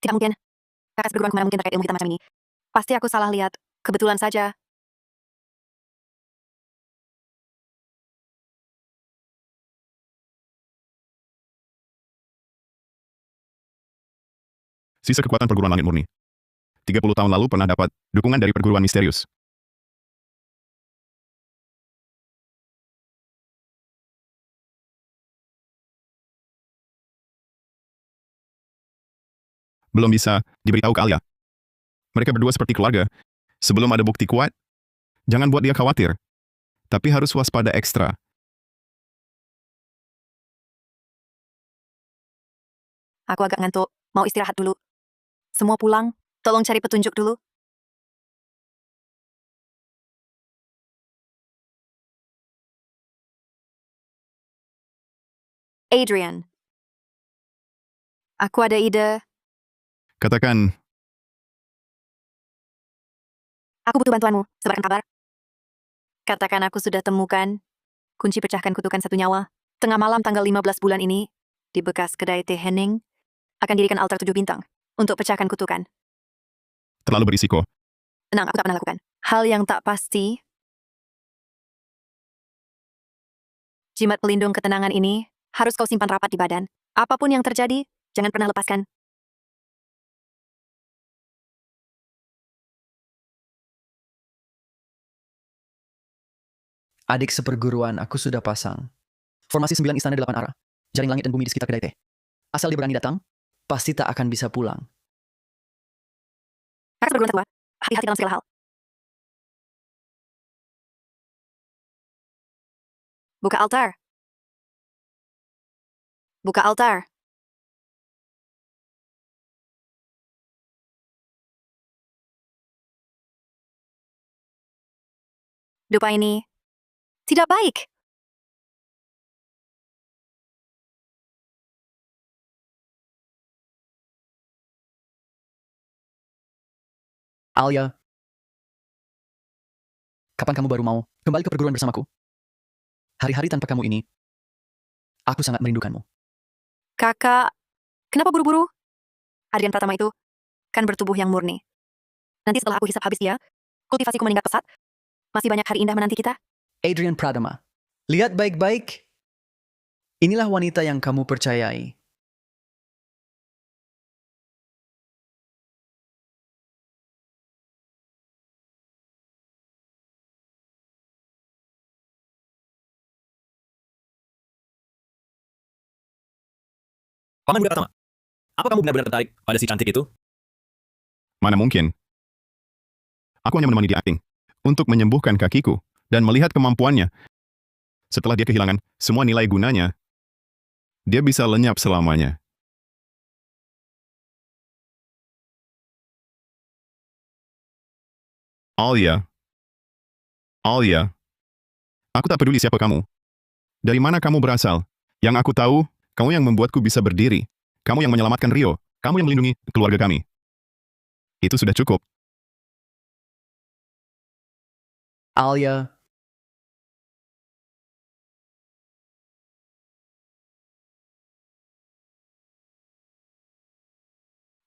tidak mungkin. Kakak perguruan kemana mungkin terkait ilmu hitam macam ini. Pasti aku salah lihat. Kebetulan saja. Sisa kekuatan perguruan langit murni. 30 tahun lalu pernah dapat dukungan dari perguruan misterius. Belum bisa diberitahu ke Alia. Mereka berdua seperti keluarga. Sebelum ada bukti kuat, jangan buat dia khawatir. Tapi harus waspada ekstra. Aku agak ngantuk. Mau istirahat dulu. Semua pulang. Tolong cari petunjuk dulu. Adrian. Aku ada ide. Katakan, Aku butuh bantuanmu. Sebarkan kabar. Katakan aku sudah temukan kunci pecahkan kutukan satu nyawa. Tengah malam tanggal 15 bulan ini, di bekas kedai teh Henning, akan dirikan altar 7 bintang untuk pecahkan kutukan. terlalu berisiko. Tenang, aku tak pernah lakukan. Hal yang tak pasti, jimat pelindung ketenangan ini harus kau simpan rapat di badan. Apapun yang terjadi, jangan pernah lepaskan. Adik seperguruan aku sudah pasang. Formasi 9 istana 8 arah. Jaring langit dan bumi di sekitar kedai teh. Asal dia berani datang, pasti tak akan bisa pulang. Kakak seperguruan tua, hati-hati dalam segala hal. Buka altar. Buka altar. Dupa ini tidak baik. Alia, kapan kamu baru mau kembali ke perguruan bersamaku? Hari-hari tanpa kamu ini, aku sangat merindukanmu. Kakak, kenapa buru-buru? Adrian Pratama itu kan bertubuh yang murni. Nanti setelah aku hisap habis dia, kultivasiku meningkat pesat. Masih banyak hari indah menanti kita. Adrian Pratama, lihat baik-baik. Inilah wanita yang kamu percayai. Paman Buddha Pratama, apa kamu benar-benar tertarik pada si cantik itu? Mana mungkin? Aku hanya menemani dia acting untuk menyembuhkan kakiku dan melihat kemampuannya. Setelah dia kehilangan semua nilai gunanya, dia bisa lenyap selamanya. Alia, Alia, aku tak peduli siapa kamu. Dari mana kamu berasal? Yang aku tahu, kamu yang membuatku bisa berdiri. Kamu yang menyelamatkan Rio. Kamu yang melindungi keluarga kami. Itu sudah cukup. Alia,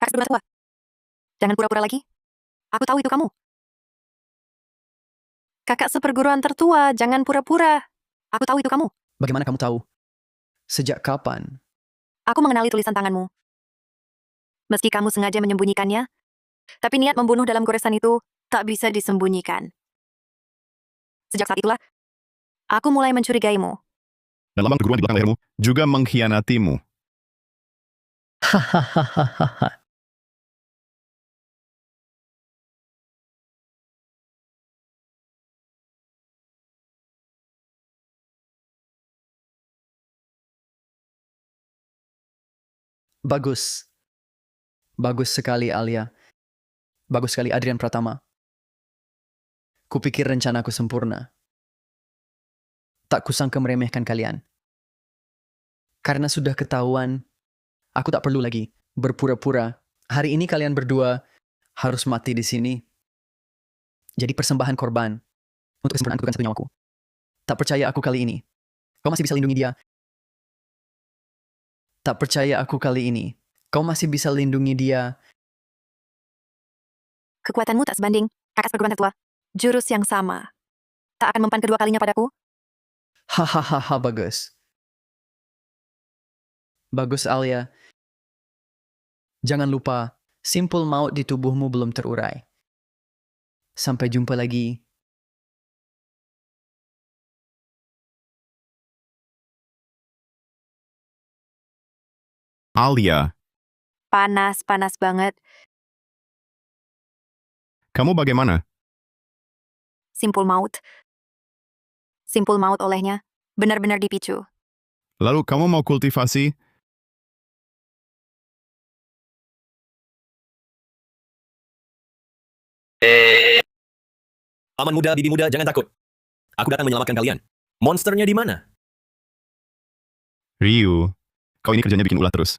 Kakak seperguruan tua. Jangan pura-pura lagi. Aku tahu itu kamu. Kakak seperguruan tertua, jangan pura-pura. Aku tahu itu kamu. bagaimana kamu tahu? Sejak kapan? Aku mengenali tulisan tanganmu. Meski kamu sengaja menyembunyikannya, tapi niat membunuh dalam goresan itu tak bisa disembunyikan. Sejak saat itulah, aku mulai mencurigaimu. Dan lambang perguruan di belakang lehermu juga mengkhianatimu. Hahaha. Bagus. Bagus sekali Alia. Bagus sekali Adrian Pratama. Kupikir rencanaku sempurna. Tak kusangka meremehkan kalian. Karena sudah ketahuan, aku tak perlu lagi berpura-pura. Hari ini kalian berdua harus mati di sini. Jadi persembahan korban untuk kesempurnaan kutukan satu nyawaku. Tak percaya aku kali ini. Kau masih bisa lindungi dia. Tak percaya aku kali ini. Kau masih bisa lindungi dia. Kekuatanmu tak sebanding, akas perguruan tertua. Jurus yang sama. Tak akan mempan kedua kalinya padaku? Hahaha, bagus. Bagus Alia. Jangan lupa, simpul maut di tubuhmu belum terurai. Sampai jumpa lagi. Alia, Panas banget. kamu bagaimana? Simpul maut. Simpul maut olehnya. Benar-benar dipicu. Lalu kamu mau kultivasi? Paman muda, bibi muda, jangan takut. Aku datang menyelamatkan kalian. Monsternya di mana? Ryu, kau ini kerjanya bikin ulah terus.